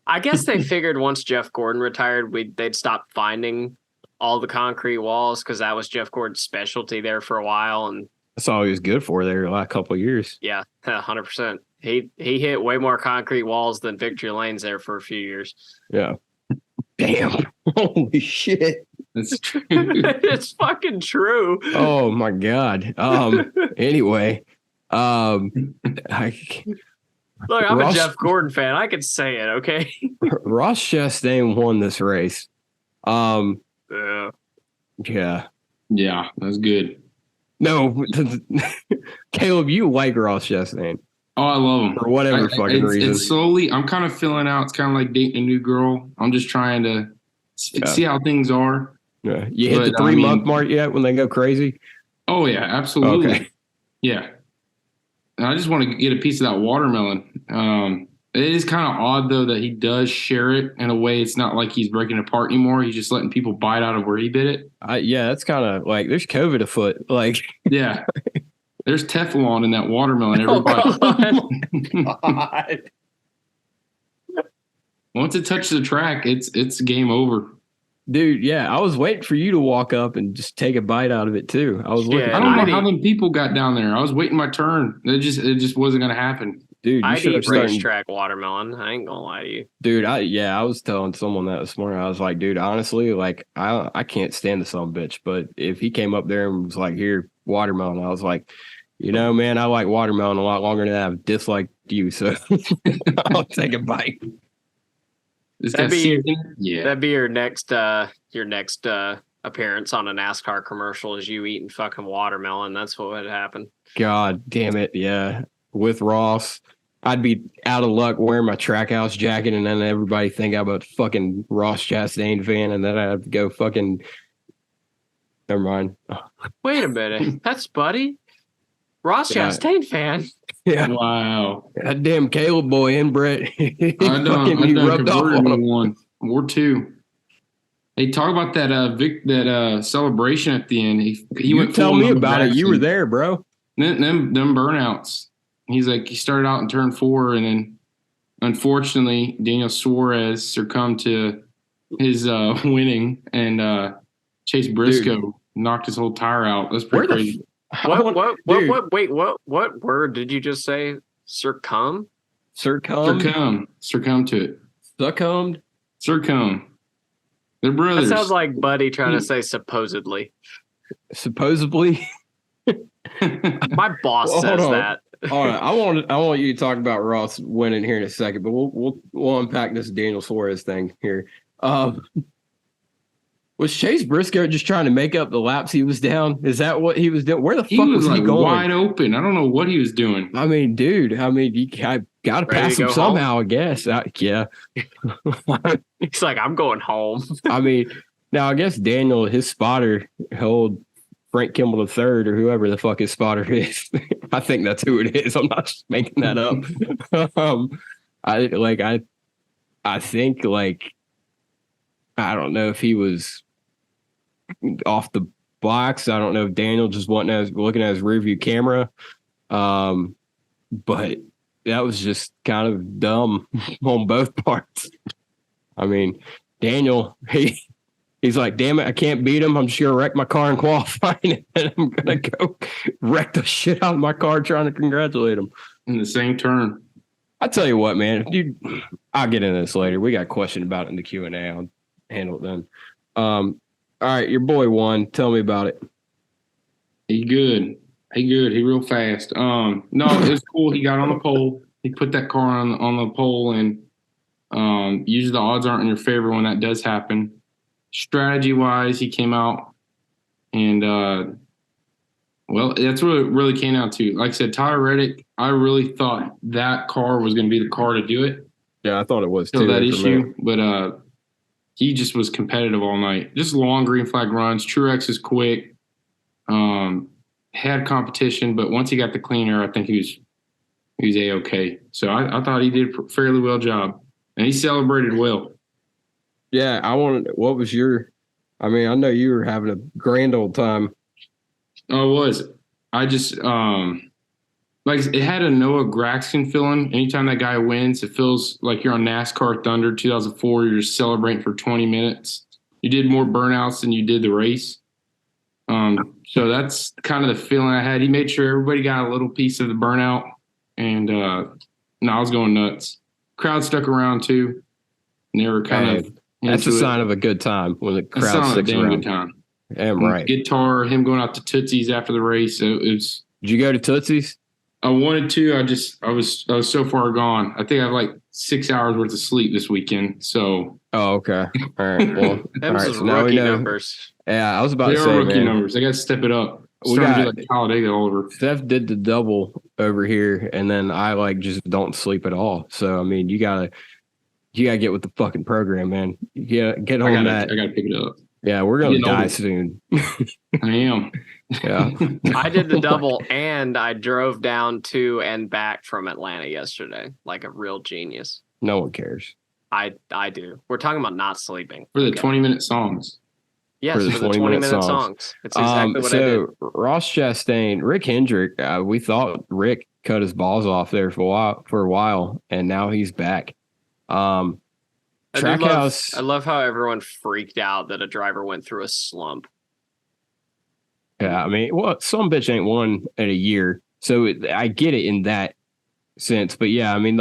I guess they figured once Jeff Gordon retired, they'd stop finding all the concrete walls, because that was Jeff Gordon's specialty there for a while, and that's all he was good for there the last couple of years. Yeah, 100%. He hit way more concrete walls than victory lanes there for a few years. Yeah. Damn. Holy shit. That's true. It's fucking true. Oh my God. Anyway, look, I'm a Jeff Gordon fan. I could say it, okay? Ross Chastain won this race. Yeah, that's good. No, Caleb, you like Ross Chastain. Oh, I love him. For whatever fucking reason. It's slowly, I'm kind of filling out. It's kind of like dating a new girl. I'm just trying to see how things are. Yeah. You hit the 3-month mark yet when they go crazy? Oh, yeah, absolutely. Okay. Yeah. And I just want to get a piece of that watermelon. It is kind of odd though that he does share it in a way. It's not like he's breaking it apart anymore. He's just letting people bite out of where he bit it. Yeah, that's kind of like there's COVID afoot. Like, yeah, there's Teflon in that watermelon. Everybody. God. Once it touches the track, it's game over. Dude, yeah, I was waiting for you to walk up and just take a bite out of it too. I was looking. Yeah, I don't know how them people got down there. I was waiting my turn. It just wasn't gonna happen. Dude, I'd eat racetrack watermelon. I ain't gonna lie to you. Dude, I was telling someone that this morning. I was like, dude, honestly, like I can't stand the son of a bitch. But if he came up there and was like, here, watermelon, I was like, you know, man, I like watermelon a lot longer than I've disliked you. So I'll take a bite. That'd be your next appearance on a NASCAR commercial is you eating fucking watermelon. That's what would happen. God damn it. Yeah. With Ross, I'd be out of luck wearing my Trackhouse jacket, and then everybody think I'm a fucking Ross Chastain fan, and then I'd go fucking. Never mind. Wait a minute, that's Buddy, Ross Chastain fan. Yeah. Wow. That damn Caleb boy, inbred. I done converted him one or two. Hey, talk about that celebration at the end. He went. Tell me about it. You were there, bro. Them burnouts. He's like, he started out in turn 4, and then unfortunately Daniel Suarez succumbed to his winning, and Chase Briscoe knocked his whole tire out. That's pretty crazy. What word did you just say? Succumb to it. Succumb. They're brothers. That sounds like Buddy trying to say supposedly. My boss says that. All right, I want you to talk about Ross winning here in a second, but we'll unpack this Daniel Suarez thing here. Was Chase Briscoe just trying to make up the laps he was down? Is that what he was doing? Where the fuck was he going? Wide open. I don't know what he was doing. I mean, dude. I got to pass him somehow, home? I guess. Yeah. He's like, I'm going home. I mean, now I guess Daniel, his spotter, held Frank Kimball III or whoever the fuck his spotter is. I think that's who it is. I'm not just making that up. I think I don't know if he was off the box. I don't know if Daniel just wasn't looking at his rearview camera. But that was just kind of dumb on both parts. I mean, Daniel, he's like, damn it, I can't beat him. I'm just going to wreck my car in qualifying, and I'm going to go wreck the shit out of my car trying to congratulate him. In the same turn. I tell you what, man, I'll get into this later. We got a question about it in the Q&A. I'll handle it then. All right, your boy won. Tell me about it. He good. He real fast. No, it was cool. He got on the pole. He put that car on the pole, and usually the odds aren't in your favor when that does happen. Strategy-wise, he came out, and well, that's what it really came down to. Like I said, Tyler Reddick, I really thought that car was going to be the car to do it. Yeah, I thought it was too. So that issue, but he just was competitive all night. Just long green flag runs. Truex is quick. Had competition, but once he got the clean air, I think he was A-okay. So I thought he did a fairly well job, and he celebrated well. Yeah, what was I know you were having a grand old time. Oh, it was. I just, it had a Noah Gragson feeling. Anytime that guy wins, it feels like you're on NASCAR Thunder 2004. You're just celebrating for 20 minutes. You did more burnouts than you did the race. So that's kind of the feeling I had. He made sure everybody got a little piece of the burnout, and I was going nuts. Crowd stuck around too, and they were kind of. That's a sign of a good time when the crowd sticks around. Good time. Damn right. Guitar, him going out to Tootsie's after the race. It was. Did you go to Tootsie's? I wanted to. I was so far gone. I think I have like 6 hours worth of sleep this weekend. So. Oh, okay. All right. Well, all right. So now we know. Numbers. Yeah, I was about to say, they are rookie numbers. I got to step it up. We got to do like Talladega all over. Steph did the double over here, and then I just don't sleep at all. So I mean, you gotta get with the fucking program, man. Yeah, get on that. I gotta pick it up. Yeah, we're gonna Getting die older. soon. I am. Yeah. I did the double and I drove down to and back from Atlanta yesterday, like a real genius. No one cares. I do. We're talking about not sleeping. For the okay? 20-minute songs. Yes, for the 20-minute songs. It's exactly what I did. So Ross Chastain, Rick Hendrick, we thought Rick cut his balls off there for a while, and now he's back. Trackhouse. I love how everyone freaked out that a driver went through a slump. Yeah, I mean, well, some bitch ain't won in a year, so I get it in that sense. But yeah, I mean,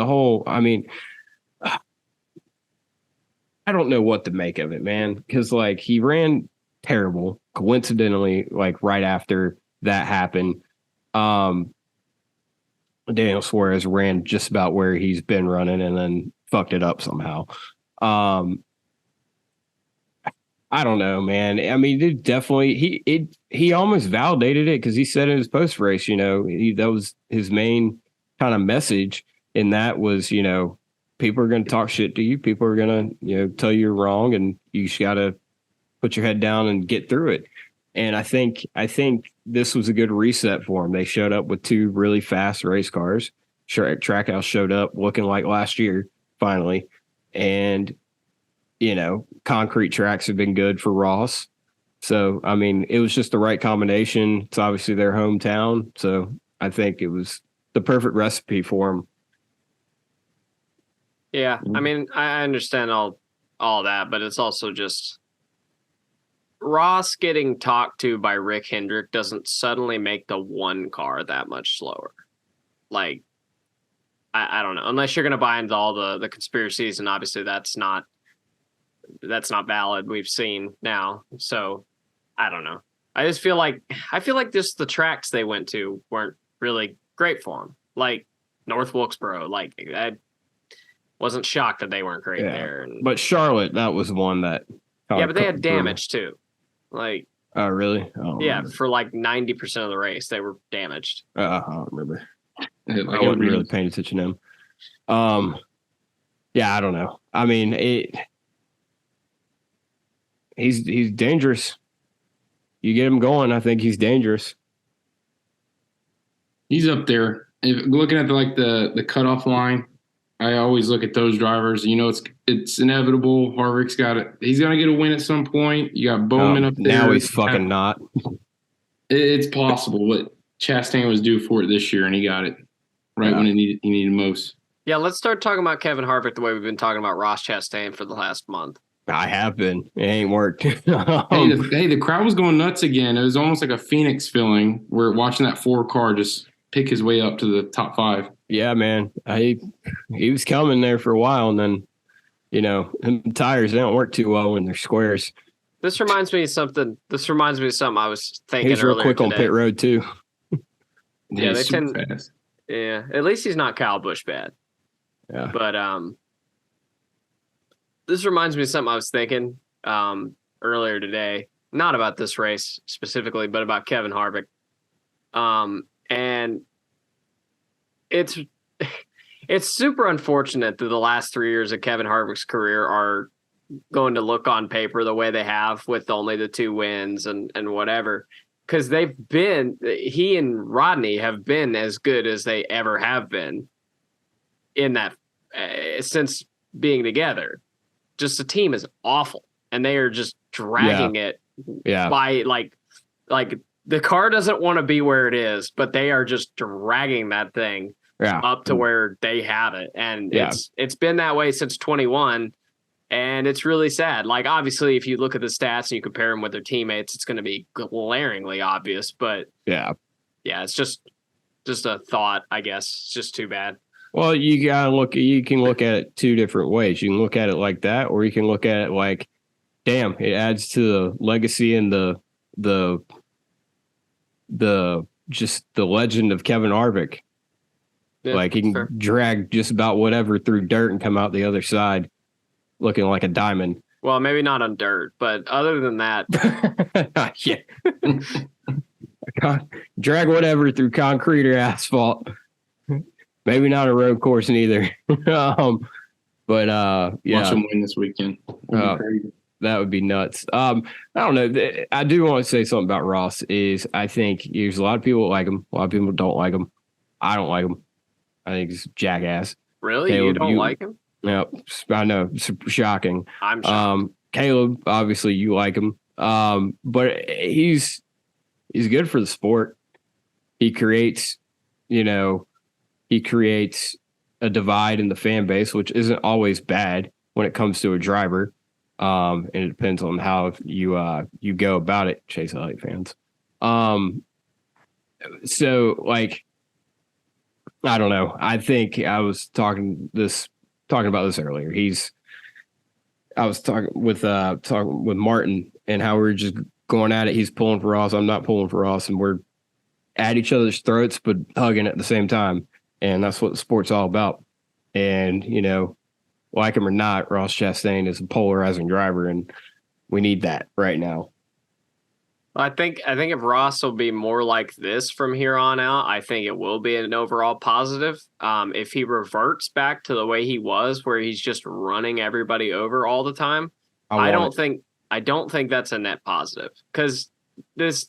I don't know what to make of it, man, because like he ran terrible, coincidentally, like right after that happened. Daniel Suarez ran just about where he's been running and then fucked it up somehow. I don't know, man. I mean, it definitely he almost validated it because he said in his post race, that was his main kind of message. And that was, people are going to talk shit to you. People are going to, tell you you're wrong, and you just got to put your head down and get through it. And I think this was a good reset for him. They showed up with two really fast race cars. Trackhouse showed up looking like last year, finally. And, concrete tracks have been good for Ross. So, I mean, it was just the right combination. It's obviously their hometown. So I think it was the perfect recipe for him. Yeah. I mean, I understand all that, but it's also just Ross getting talked to by Rick Hendrick doesn't suddenly make the one car that much slower. Like, I don't know. Unless you're going to buy into all the conspiracies, and obviously that's not valid. We've seen now. So I don't know. I feel like just the tracks they went to weren't really great for him. Like North Wilkesboro, like I wasn't shocked that they weren't great there. But Charlotte, that was one that. Yeah, but they had damage too. Like. Oh, really? Yeah, remember. For like 90% of the race, they were damaged. I don't remember. I wasn't really paying attention to him. Yeah, I don't know. I mean, he's dangerous. You get him going, I think he's dangerous. He's up there. Looking at the cutoff line, I always look at those drivers. It's inevitable. Harvick's got it. He's gonna get a win at some point. You got Bowman up there. Now he's fucking not. It's possible, but Chastain was due for it this year, and he got it when he needed most. Yeah, let's start talking about Kevin Harvick the way we've been talking about Ross Chastain for the last month. I have been. It ain't worked. Hey, the crowd was going nuts again. It was almost like a Phoenix feeling. We're watching that 4 car just pick his way up to the top 5. Yeah, man. He was coming there for a while, and then, tires, they don't work too well when they're squares. This reminds me of something I was thinking earlier. He's real quick today. On pit road, too. Yeah, they tend fast. Yeah, at least he's not Kyle Busch bad. Yeah. But this reminds me of something I was thinking earlier today. Not about this race specifically, but about Kevin Harvick. And it's super unfortunate that the last 3 years of Kevin Harvick's career are going to look on paper the way they have with only the 2 wins and whatever. Because he and Rodney have been as good as they ever have been in that since being together. Just the team is awful, and they are just dragging it by like the car doesn't want to be where it is, but they are just dragging that thing up to where they have it. And it's been that way since 21. And it's really sad. Like, obviously, if you look at the stats and you compare them with their teammates, it's going to be glaringly obvious. But it's just a thought, I guess. It's just too bad. Well, you can look at it 2 different ways. You can look at it like that, or you can look at it like, damn, it adds to the legacy and the legend of Kevin Harvick. Yeah, like, he can drag just about whatever through dirt and come out the other side looking like a diamond. Well, maybe not on dirt, but other than that. Drag whatever through concrete or asphalt. Maybe not a road course neither. But watch him win this weekend. That would be nuts. I don't know. I do want to say something about Ross. Is I think there's a lot of people that like him. A lot of people don't like him. I don't like him. I think he's a jackass. Really? Caleb, you don't like him? Yeah, I know. Super shocking. I'm shocked. Caleb, obviously you like him. But he's good for the sport. He creates, he creates a divide in the fan base, which isn't always bad when it comes to a driver. And it depends on how you go about it, Chase Elliott fans. So like, I don't know. I think I was talking about this earlier. I was talking with Martin and how we were just going at it. He's pulling for Ross. I'm not pulling for Ross, and we're at each other's throats, but hugging at the same time. And that's what the sport's all about. And, like him or not, Ross Chastain is a polarizing driver, and we need that right now. I think if Ross will be more like this from here on out, I think it will be an overall positive. If he reverts back to the way he was, where he's just running everybody over all the time, I don't think that's a net positive, because this,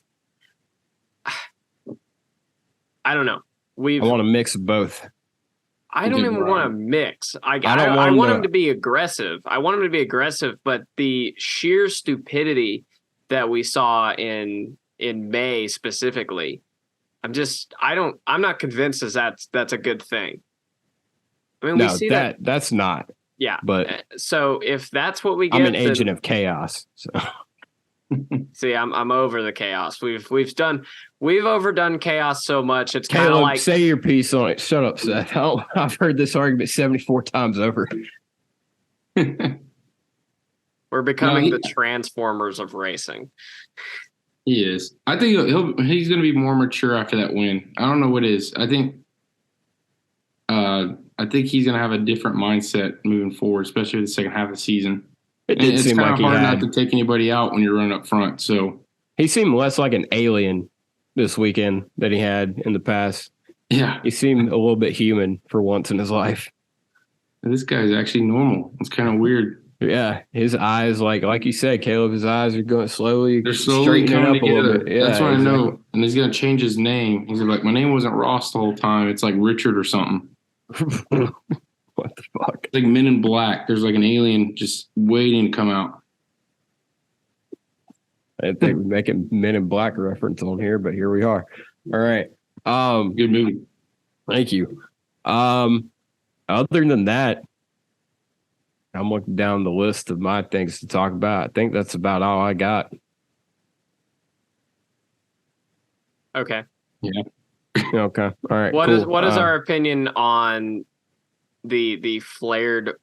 I don't know. I want to mix both. I don't even want to mix. I want him to be aggressive. I want him to be aggressive, but the sheer stupidity that we saw in May specifically, I'm not convinced that's a good thing. I mean, no, we see that's not. Yeah. But so if that's what we get, I'm an agent of chaos. So. See, I'm over the chaos. We've overdone chaos so much. It's kind of Caleb, like, say your piece on it. Shut up, Seth. I've heard this argument 74 times over. we're becoming the Transformers of racing. He is. I think he's going to be more mature after that win. I don't know what it is. I think he's going to have a different mindset moving forward, especially the second half of the season. It's kind of hard not to take anybody out when you're running up front. So he seemed less like an alien this weekend than he had in the past. Yeah, he seemed a little bit human for once in his life. This guy's actually normal. It's kind of weird. Yeah, his eyes, like you said, Caleb, his eyes are going slowly. They're slowly coming together. Yeah, that's what exactly. I know. And he's gonna change his name. He's like, my name wasn't Ross the whole time. It's like Richard or something. What the fuck? It's like Men in Black. There's like an alien just waiting to come out. I didn't think we're making Men in Black reference on here, but here we are. All right. Good movie. Thank you. Other than that, I'm looking down the list of my things to talk about. I think that's about all I got. Okay. Yeah. Okay. All right. What is our opinion on the flared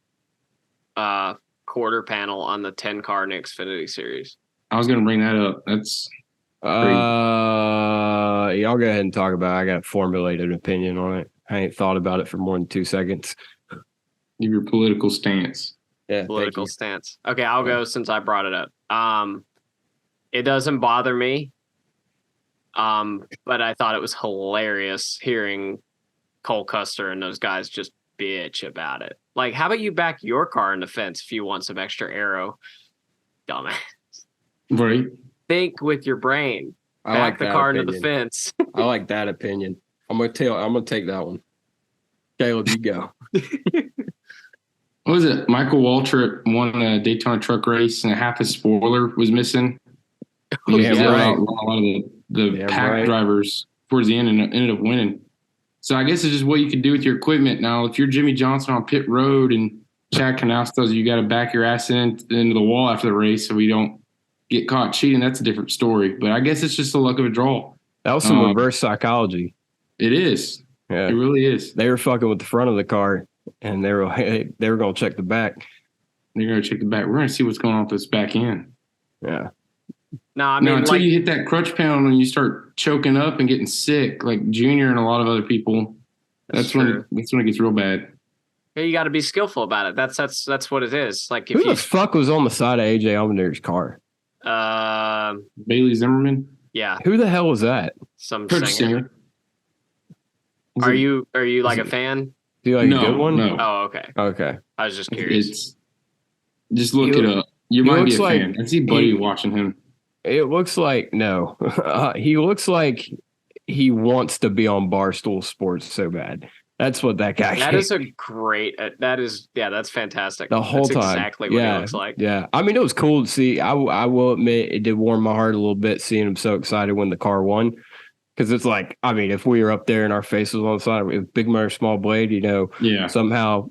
quarter panel on the 10-car in the Xfinity Series? I was gonna bring that up. That's y'all go ahead and talk about it. I got a formulated opinion on it. I ain't thought about it for more than 2 seconds. Give your political stance. Yeah, political stance. Okay, I'll go since I brought it up. It doesn't bother me. But I thought it was hilarious hearing Cole Custer and those guys just bitch about it. Like, how about you back your car in the fence if you want some extra aero? Dumbass. Right. Think with your brain. I back like the car into the fence. I like that opinion. I'm gonna take that one. Caleb, you go. What was it? Michael Waltrip won a Daytona truck race and half his spoiler was missing. Yeah, right. A lot of the pack drivers towards the end and ended up winning. So I guess it's just what you can do with your equipment. Now, if you're Jimmy Johnson on pit road and Chad Knaus tells you got to back your ass into the wall after the race so we don't get caught cheating, that's a different story. But I guess it's just the luck of a draw. That was some reverse psychology. It is. Yeah. It really is. They were fucking with the front of the car, and they were going to check the back. They're going to check the back. We're going to see what's going on with this back end. Yeah. No, I mean, until you hit that crutch panel and you start choking up and getting sick, like Junior and a lot of other people, that's when it gets real bad. Yeah, you got to be skillful about it. That's what it is. Like, if who the fuck was on the side of AJ Allmender's car? Bailey Zimmerman. Yeah. Who the hell was that? Some singer. Are you like a fan? Do you like a good one? No. Oh, okay. Okay. I was just curious. Just look it up. You He might be looks a like fan. I see Buddy watching him. it looks like no. He looks like he wants to be on Barstool Sports so bad. That's what that guy. That is a great. That's fantastic. The whole That's time. exactly what he looks like. Yeah. I mean, it was cool to see. I will admit it did warm my heart a little bit seeing him so excited when the car won. Because it's like, I mean, if we were up there and our faces on the side, with Big Motor, Small Blade, somehow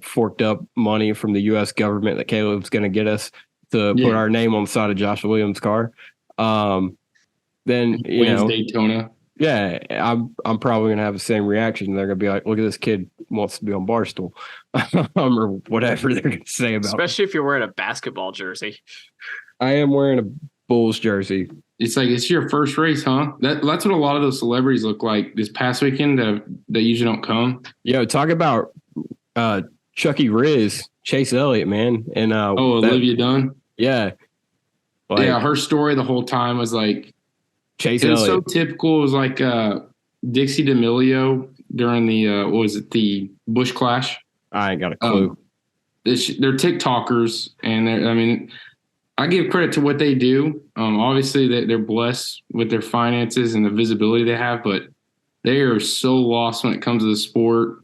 forked up money from the U.S. government that Caleb's going to get us to put our name on the side of Josh Williams' car. Then, wins Daytona. Yeah, I'm probably gonna have the same reaction. They're gonna be like, "Look at this kid wants to be on Barstool," or whatever they're gonna say about. Especially if you're wearing a basketball jersey. I am wearing a Bulls jersey. It's like it's your first race, huh? That's what a lot of those celebrities look like this past weekend that usually don't come. Yo, talk about Chucky Riz, Chase Elliott, man, and Olivia Dunn. Yeah, her story the whole time was like. Chase it was Elliott. so typical. It was like Dixie D'Amelio during the the Bush Clash. I ain't got a clue. They're TikTokers, and I give credit to what they do. Obviously, they're blessed with their finances and the visibility they have, but they are so lost when it comes to the sport.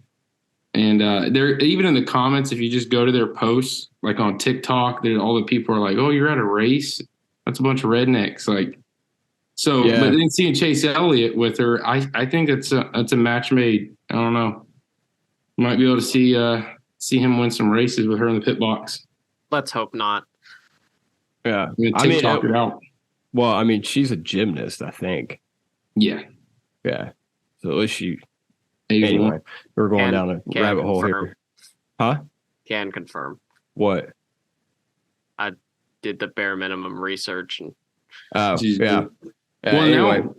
And they're even in the comments. If you just go to their posts, like on TikTok, all the people are like, "Oh, you're at a race? That's a bunch of rednecks." Like. So, but then seeing Chase Elliott with her, I think it's a match made. I don't know. Might be able to see him win some races with her in the pit box. Let's hope not. Yeah, TikTok it out. Well, I mean, she's a gymnast, I think. Yeah. So at least she. Anyway, we're going down a rabbit hole here. Huh? Can confirm. What? I did the bare minimum research and. Oh, yeah. Well, anyway, now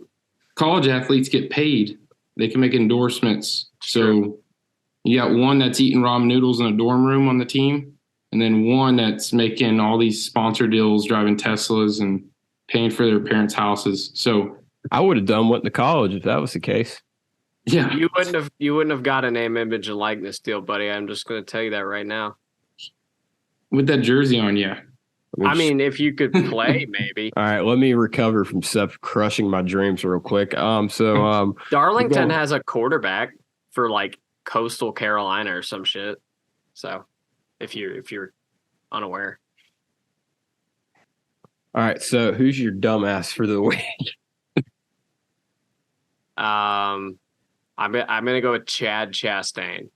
college athletes get paid. They can make endorsements. So you got one that's eating ramen noodles in a dorm room on the team, and then one that's making all these sponsor deals, driving Teslas and paying for their parents' houses. So I would have done what in the college if that was the case. Yeah, you wouldn't have got a name, image, and likeness deal, buddy. I'm just going to tell you that right now. With that jersey on, yeah. I mean, if you could play, maybe. All right, let me recover from Seth crushing my dreams real quick. Darlington has a quarterback for like Coastal Carolina or some shit. So, if you're unaware. All right, so who's your dumbass for the week? I'm gonna go with Chad Chastain.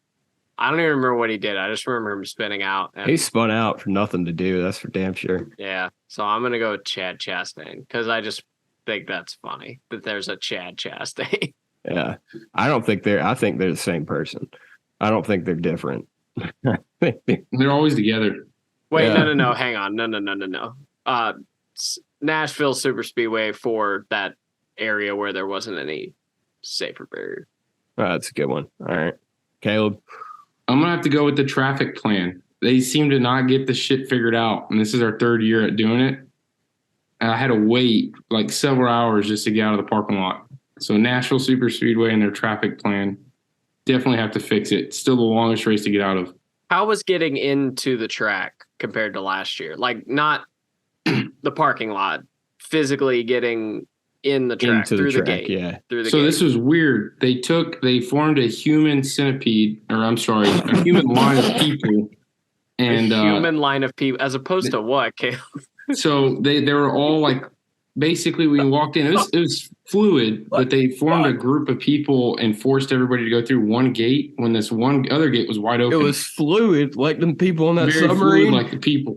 I don't even remember what he did. I just remember him spinning out. He spun out for nothing to do. That's for damn sure. Yeah. So I'm going to go with Chad Chastain because I just think that's funny that there's a Chad Chastain. Yeah. I think they're the same person. I don't think they're different. They're always together. Wait, no. Hang on. No. Nashville Super Speedway for that area where there wasn't any safer barrier. Oh, that's a good one. All right. Caleb? I'm going to have to go with the traffic plan. They seem to not get the shit figured out. And this is our third year at doing it. And I had to wait like several hours just to get out of the parking lot. So Nashville Super Speedway and their traffic plan definitely have to fix it. Still the longest race to get out of. How was getting into the track compared to last year? Like not the parking lot, physically getting in the track through the gate. Yeah. So this was weird. They formed a human centipede, or I'm sorry, a human line of people. And a human line of people, as opposed to what, Caleb? So they were all like, basically we walked in, it was fluid, but they formed a group of people and forced everybody to go through one gate when this one other gate was wide open. It was fluid, like them people on that Very submarine. Fluid, like the people.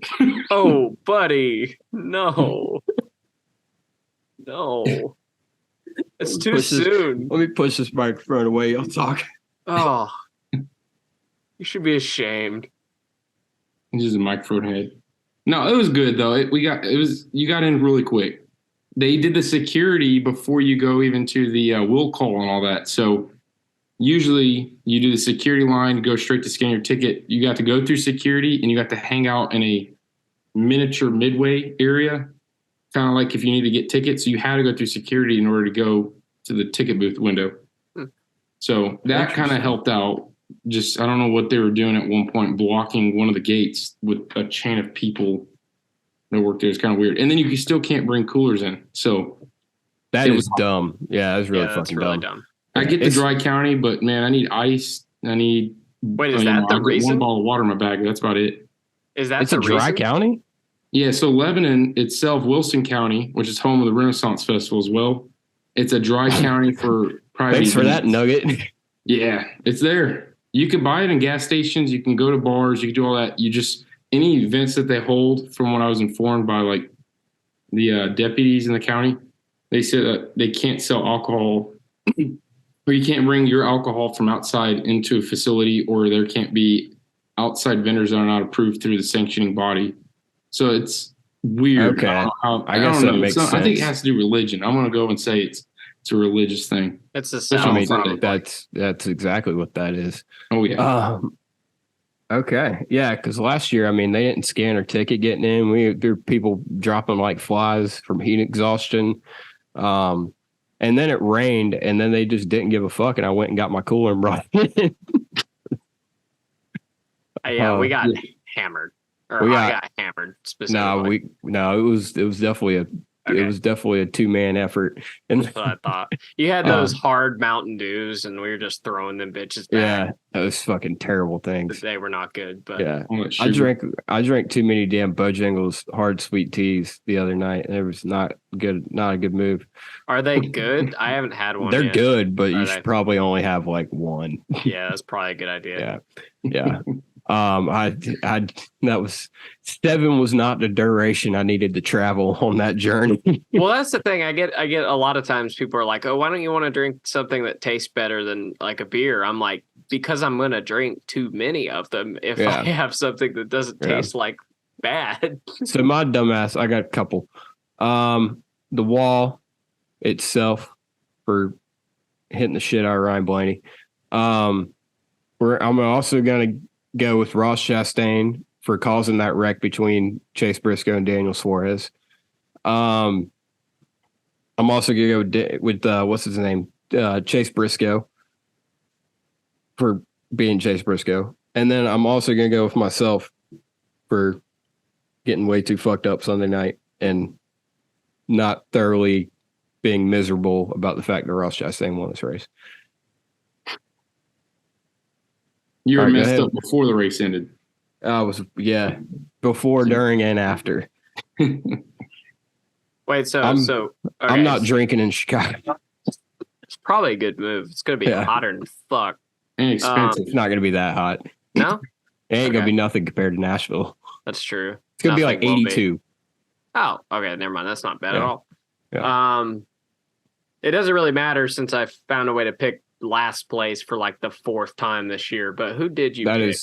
Oh, buddy. No. No. It's too soon. Let me push this microphone away. Y'all talk. Oh. You should be ashamed. This is a microphone head. No, it was good though. You got in really quick. They did the security before you go even to the will call and all that. So usually you do the security line, go straight to scan your ticket. You got to go through security and you got to hang out in a miniature midway area. Kind of like if you need to get tickets, you had to go through security in order to go to the ticket booth window. So that kind of helped out. Just, I don't know what they were doing at one point, blocking one of the gates with a chain of people that worked there. It's kind of weird. And then you still can't bring coolers in. So That is dumb. Yeah, that's really Yeah, that's fucking really dumb. dumb. I get the dry county, but man, I need ice. I need. Wait, is that the I get reason? one bottle of water in my bag. That's about it. Is that It's the a dry reason? county? Yeah, so Lebanon itself, Wilson County, which is home of the Renaissance Festival as well. It's a dry county for private Thanks for that events. nugget. Yeah, it's there. You can buy it in gas stations. You can go to bars. You can do all that. You just any events that they hold, from what I was informed by like the deputies in the county, they said that they can't sell alcohol, or you can't bring your alcohol from outside into a facility, or there can't be outside vendors that are not approved through the sanctioning body. So it's weird. Okay. I guess don't that know. makes sense. I think it has to do with religion. I'm going to go and say it's a religious thing. It's the Especially South. on I mean, Sunday. that's exactly what that is. Oh yeah. Okay. Yeah, because last year, I mean, they didn't scan our ticket getting in. There were people dropping like flies from heat exhaustion. And then it rained, and then they just didn't give a fuck, and I went and got my cooler and brought it in. Yeah, we got hammered. Or I got hammered specifically. No, it was definitely a Okay. It was definitely a 2-man effort. And That's what I thought. You had those hard Mountain Dews, and we were just throwing them bitches back. yeah, those fucking terrible things. They were not good, but Yeah, I drank too many damn Bojangles hard sweet teas the other night, and it was not good. Not a good move. Are they good? I haven't had one. They're yet. good, but you they? should probably only have like one. Yeah, that's probably a good idea. Yeah. That was 7 was not the duration I needed to travel on that journey. Well, that's the thing. I get a lot of times people are like, "Oh, why don't you want to drink something that tastes better than like a beer?" I'm like, because I'm gonna drink too many of them if I have something that doesn't taste like bad. So my dumbass, I got a couple. The wall itself for hitting the shit out of Ryan Blaney. I'm also gonna go with Ross Chastain for causing that wreck between Chase Briscoe and Daniel Suarez. I'm also gonna go with what's his name, Chase Briscoe, for being Chase Briscoe, and then I'm also gonna go with myself for getting way too fucked up Sunday night and not thoroughly being miserable about the fact that Ross Chastain won this race. You were messed up before the race ended. I was, before, during, and after. Wait, so okay, I'm not drinking in Chicago. It's probably a good move. It's gonna be hotter than fuck. And expensive. It's not gonna be that hot. No, it ain't gonna be nothing compared to Nashville. That's true. It's gonna be like 82. Oh, okay, never mind. That's not bad at all. Yeah. It doesn't really matter since I found a way to pick last place for like the 4th time this year. But who did you pick?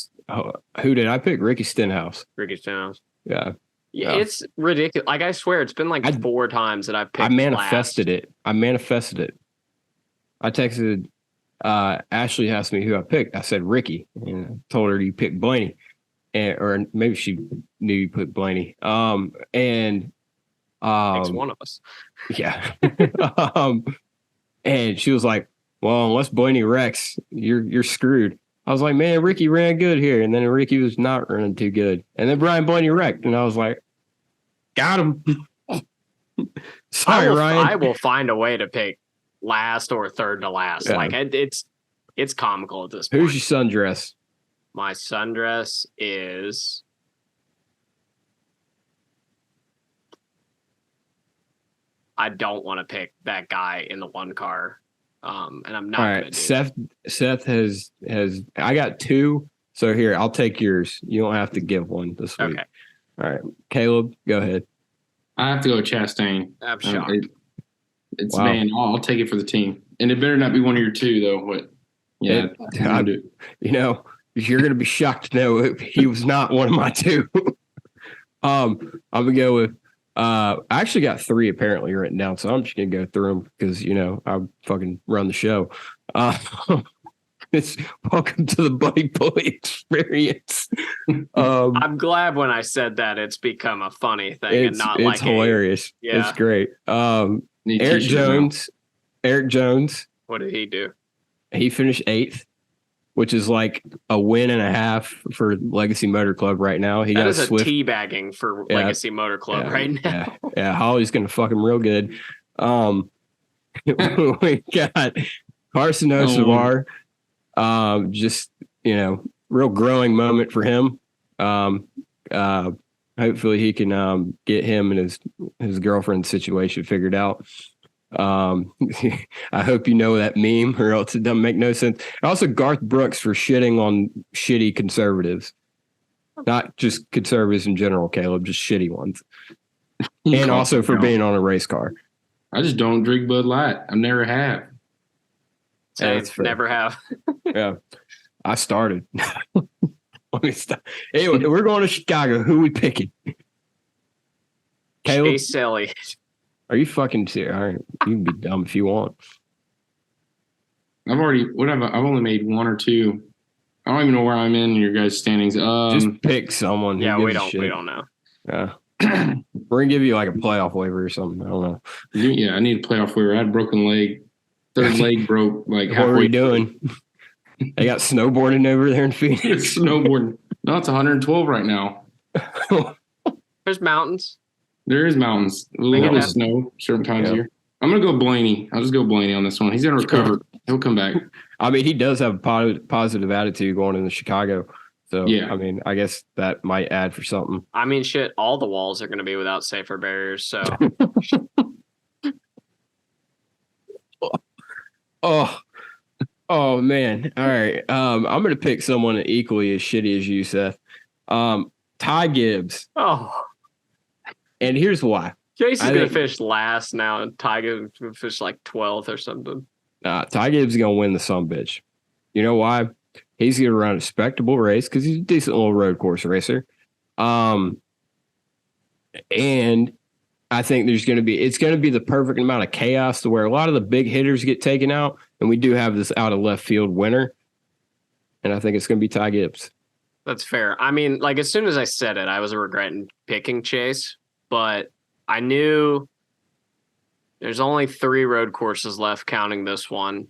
Who did I pick? Ricky Stenhouse. Ricky Stenhouse. Yeah. Yeah, it's ridiculous. Like, I swear, it's been like 4 times that I've picked. I manifested it. I texted Ashley, asked me who I picked. I said Ricky, and I told her you picked Blaney, or maybe she knew you put Blaney. Takes one of us. Yeah. And she was like, "Well, unless Blaney wrecks, you're screwed." I was like, "Man, Ricky ran good here," and then Ricky was not running too good, and then Brian Blaney wrecked, and I was like, "Got him." Sorry, Ryan. I will find a way to pick last or third to last. Yeah. Like, it's comical at this point. Who's your sundress? My sundress is I don't want to pick that guy in the one car. And I'm not. All right, Seth has I got 2. So here, I'll take yours. You don't have to give one this week. Okay. All right, Caleb, go ahead. I have to go with Chastain. I'm shocked. It's man, I'll take it for the team, and it better not be one of your 2 though. What? Yeah, you're gonna be shocked to know he was not one of my 2. I'm gonna go with. I actually got 3 apparently written down, so I'm just gonna go through them because I fucking run the show. It's welcome to the Buddy Bully experience. I'm glad when I said that it's become a funny thing and not like it's hilarious. It's great. Eric Jones. What did he do? He finished 8th which is like a win and a half for Legacy Motor Club right now. He that got is a Swift. teabagging for Legacy Motor Club right now. Yeah. Holly's gonna fuck him real good. We got Carson Osavar. Just real growing moment for him. Hopefully he can get him and his girlfriend's situation figured out. I hope you know that meme, or else it doesn't make no sense. Also, Garth Brooks for shitting on shitty conservatives, not just conservatives in general, Caleb, just shitty ones, and also for being on a race car. I just don't drink Bud Light. I never have. Same, never have. Yeah, I started. Let me stop. Anyway, we're going to Chicago. Who we picking? Caleb? Chase Elliott. Are you fucking serious? All right, you can be dumb if you want. I've only made one or two. I don't even know where I'm in your guys' standings. Just pick someone. Yeah, we don't know. Yeah. We're gonna give you like a playoff waiver or something. I don't know. Yeah, I need a playoff waiver. I had a broken leg. Third leg broke like halfway. What are we doing? They got snowboarding over there in Phoenix. Snowboarding. No, it's 112 right now. There's mountains. There is mountains. A little bit of snow certain times of year. I'm going to go Blaney. I'll just go Blaney on this one. He's going to recover. He'll come back. I mean, he does have a positive attitude going into Chicago. So, yeah. I mean, I guess that might add for something. I mean, shit, all the walls are going to be without safer barriers. So. Oh, man. All right. I'm going to pick someone equally as shitty as you, Seth. Ty Gibbs. Oh. And here's why. Jason's going to finish last now, and Ty Gibbs going to finish like 12th or something. Ty Gibbs is going to win the sumbitch. You know why? He's going to run a respectable race because he's a decent little road course racer. And I think it's going to be the perfect amount of chaos to where a lot of the big hitters get taken out, and we do have this out of left field winner. And I think it's going to be Ty Gibbs. That's fair. I mean, like as soon as I said it, I was regretting picking Chase, but I knew there's only 3 road courses left, counting this one.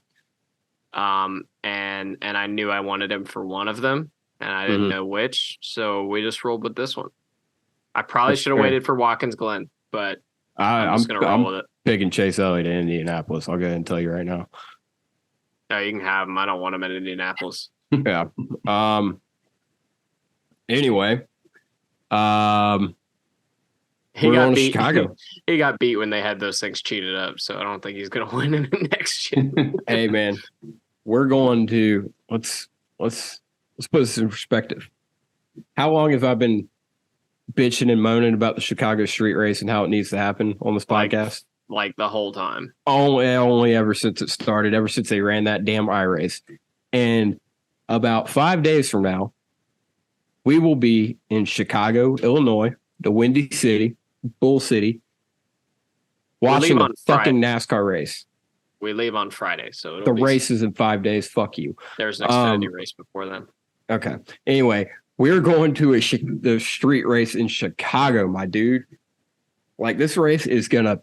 And I knew I wanted him for one of them, and I didn't know which, so we just rolled with this one. I probably should have waited for Watkins Glen, but I'm just going to roll with it. Picking Chase Elliott in Indianapolis. I'll go ahead and tell you right now. No, you can have him. I don't want him in Indianapolis. Yeah. Anyway, he got beat. Chicago. He got beat when they had those things cheated up, so I don't think he's going to win in the next year. Hey, man, we're going to let's put this in perspective. How long have I been bitching and moaning about the Chicago street race and how it needs to happen on this podcast? Like the whole time. Only ever since it started, ever since they ran that damn iRace. And about 5 days from now, we will be in Chicago, Illinois, the Windy City, Bull City, watching a fucking NASCAR race. We leave on Friday, so the race is in 5 days. Fuck you. There's an Xfinity race before then. Okay. Anyway, we're going to the street race in Chicago, my dude. Like, this race is gonna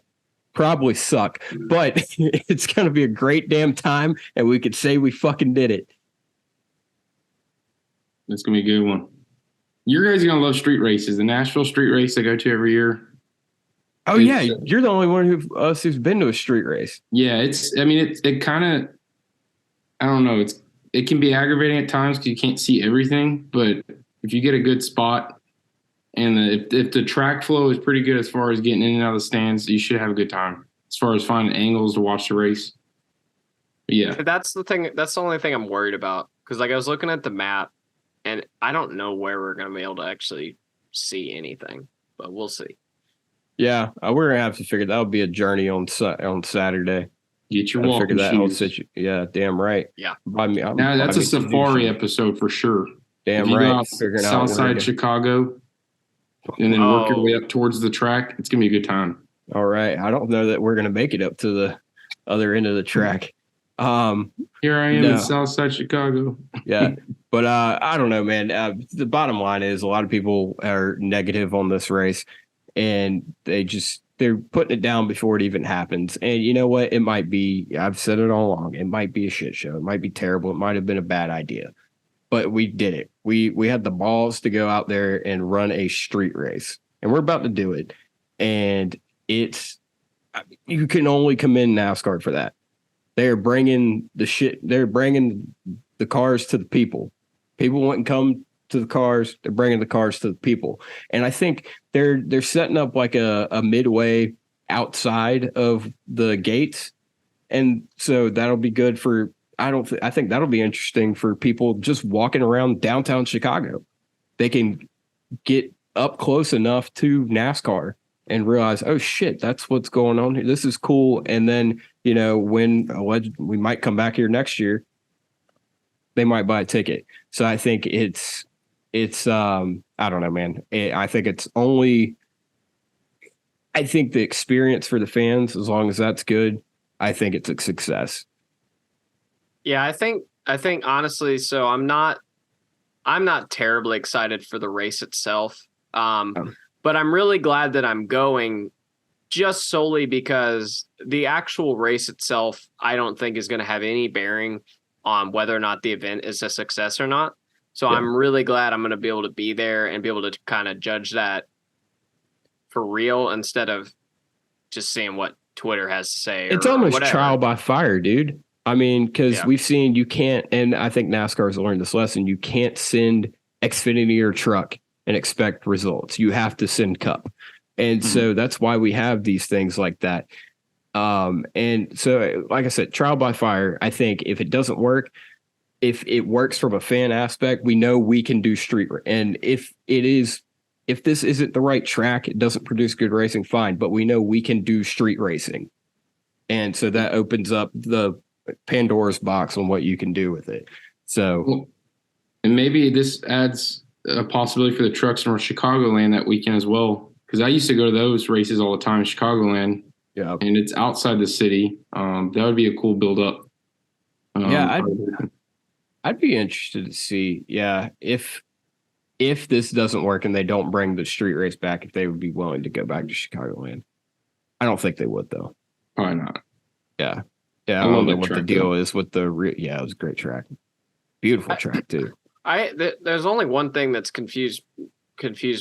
probably suck, but it's gonna be a great damn time, and we could say we fucking did it. It's gonna be a good one. You guys are gonna love street races. The Nashville street race I go to every year. Oh yeah, you're the only one who's been to a street race. Yeah, it kind of, I don't know. It can be aggravating at times because you can't see everything. But if you get a good spot, and if the track flow is pretty good as far as getting in and out of the stands, you should have a good time as far as finding angles to watch the race. But yeah, that's the thing. That's the only thing I'm worried about, because like I was looking at the map, and I don't know where we're gonna be able to actually see anything, but we'll see. Yeah, we're gonna have to figure that'll be a journey on Saturday. Get your walking shoes. Yeah, damn right. Yeah. Now that's a safari episode for sure. Damn right. Southside Chicago, and then work your way up towards the track. It's gonna be a good time. All right. I don't know that we're gonna make it up to the other end of the track. Here I am in Southside Chicago. Yeah, but I don't know, man. The bottom line is a lot of people are negative on this race. and they're putting it down before it even happens. And you know what? It might be, I've said it all along, it might be a shit show. It might be terrible. It might have been a bad idea, but we did it. We had the balls to go out there and run a street race, and we're about to do it. And you can only commend NASCAR for that. They're bringing they're bringing the cars to the people. People wouldn't come to the cars. They're bringing the cars to the people. And I think they're setting up like a midway outside of the gates. And so that'll be good for, I think that'll be interesting for people just walking around downtown Chicago. They can get up close enough to NASCAR and realize, oh shit, that's what's going on here. This is cool. And then, when we might come back here next year, they might buy a ticket. So I think it's I don't know, man. I think the experience for the fans, as long as that's good, I think it's a success. Yeah, I think honestly, so I'm not terribly excited for the race itself. But I'm really glad that I'm going, just solely because the actual race itself, I don't think is going to have any bearing on whether or not the event is a success or not. So yeah. I'm really glad I'm going to be able to be there and be able to kind of judge that for real instead of just seeing what Twitter has to say. It's almost trial by fire, dude. I mean, because we've seen you can't, and I think NASCAR has learned this lesson, you can't send Xfinity or truck and expect results. You have to send Cup. And so that's why we have these things like that. And so, like I said, trial by fire, I think if it doesn't work, if it works from a fan aspect, we know we can do street. And if this isn't the right track, it doesn't produce good racing, fine. But we know we can do street racing. And so that opens up the Pandora's box on what you can do with it. So, and maybe this adds a possibility for the trucks from Chicagoland that weekend as well. Because I used to go to those races all the time in Chicagoland. Yeah. And it's outside the city. That would be a cool build up. I'd be interested to see, if this doesn't work and they don't bring the street race back, if they would be willing to go back to Chicagoland. I don't think they would, though. Probably not. Yeah. Yeah, I don't know what the deal is with it was a great track. Beautiful track, too. There's only one thing that's confused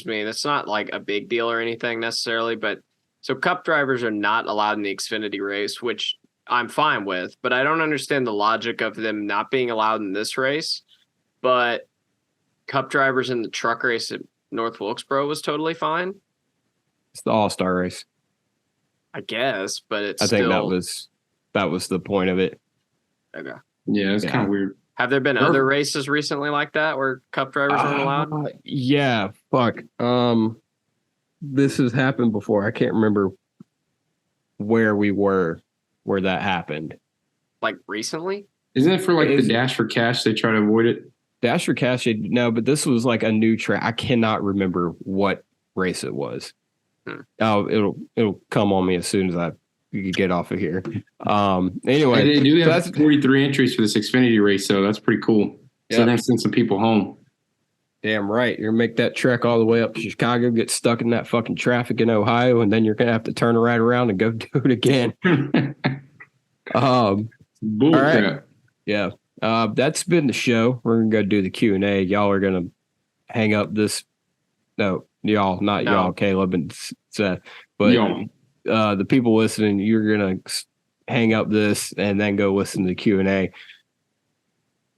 me. That's not like a big deal or anything necessarily, but so Cup drivers are not allowed in the Xfinity race, which I'm fine with, but I don't understand the logic of them not being allowed in this race. But Cup drivers in the truck race at North Wilkesboro was totally fine. It's the All-Star race, I guess, but I think that was the point of it. Okay. Yeah, it's kind of weird. Have there been other races recently like that where Cup drivers aren't allowed? Yeah, fuck. This has happened before. I can't remember where that happened. Like recently? Isn't it for the Dash for Cash? They try to avoid it. Dash for Cash? No, but this was like a new track. I cannot remember what race it was. Oh, it'll come on me as soon as you can get off of here. Anyway, they do have 43 entries for this Xfinity race, so that's pretty cool. So they're gonna send some people home. Damn right. You're gonna make that trek all the way up to Chicago, get stuck in that fucking traffic in Ohio, and then you're gonna have to turn right around and go do it again. All right. Yeah. That's been the show. We're gonna go do the Q&A. Y'all are gonna hang up this. No, y'all, not y'all, Caleb and Seth, but the people listening, you're gonna hang up this and then go listen to the Q&A.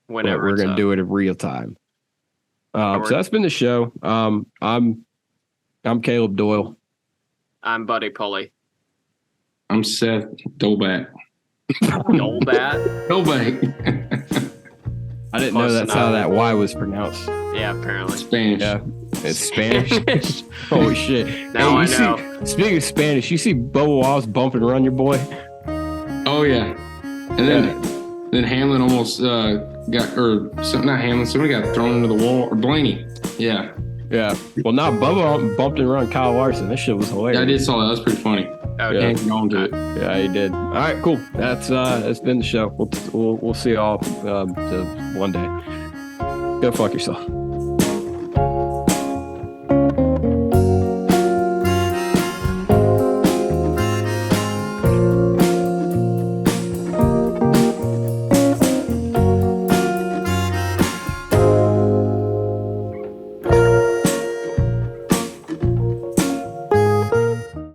Whenever we're gonna do it in real time. So that's been the show. I'm Caleb Doyle. I'm Buddy Pulley. I'm Seth Dolbat. Dolbat? Dolbat. I didn't know that's how that Y was pronounced. Yeah, apparently. Spanish. Yeah, it's Spanish. Holy shit. Now I know. Speaking of Spanish, you see Bubba Wallace bumping around your boy? Oh, yeah. And then Hamlin almost not Hamlin, somebody got thrown into the wall. Or Blaney. Yeah. Yeah. Well, not Bubba bumped and around Kyle Larson. This shit was hilarious. Yeah, I did saw that. That was pretty funny. Oh, yeah. To it. Yeah, he did. All right, cool. That's been the show. We'll see y'all one day. Go fuck yourself.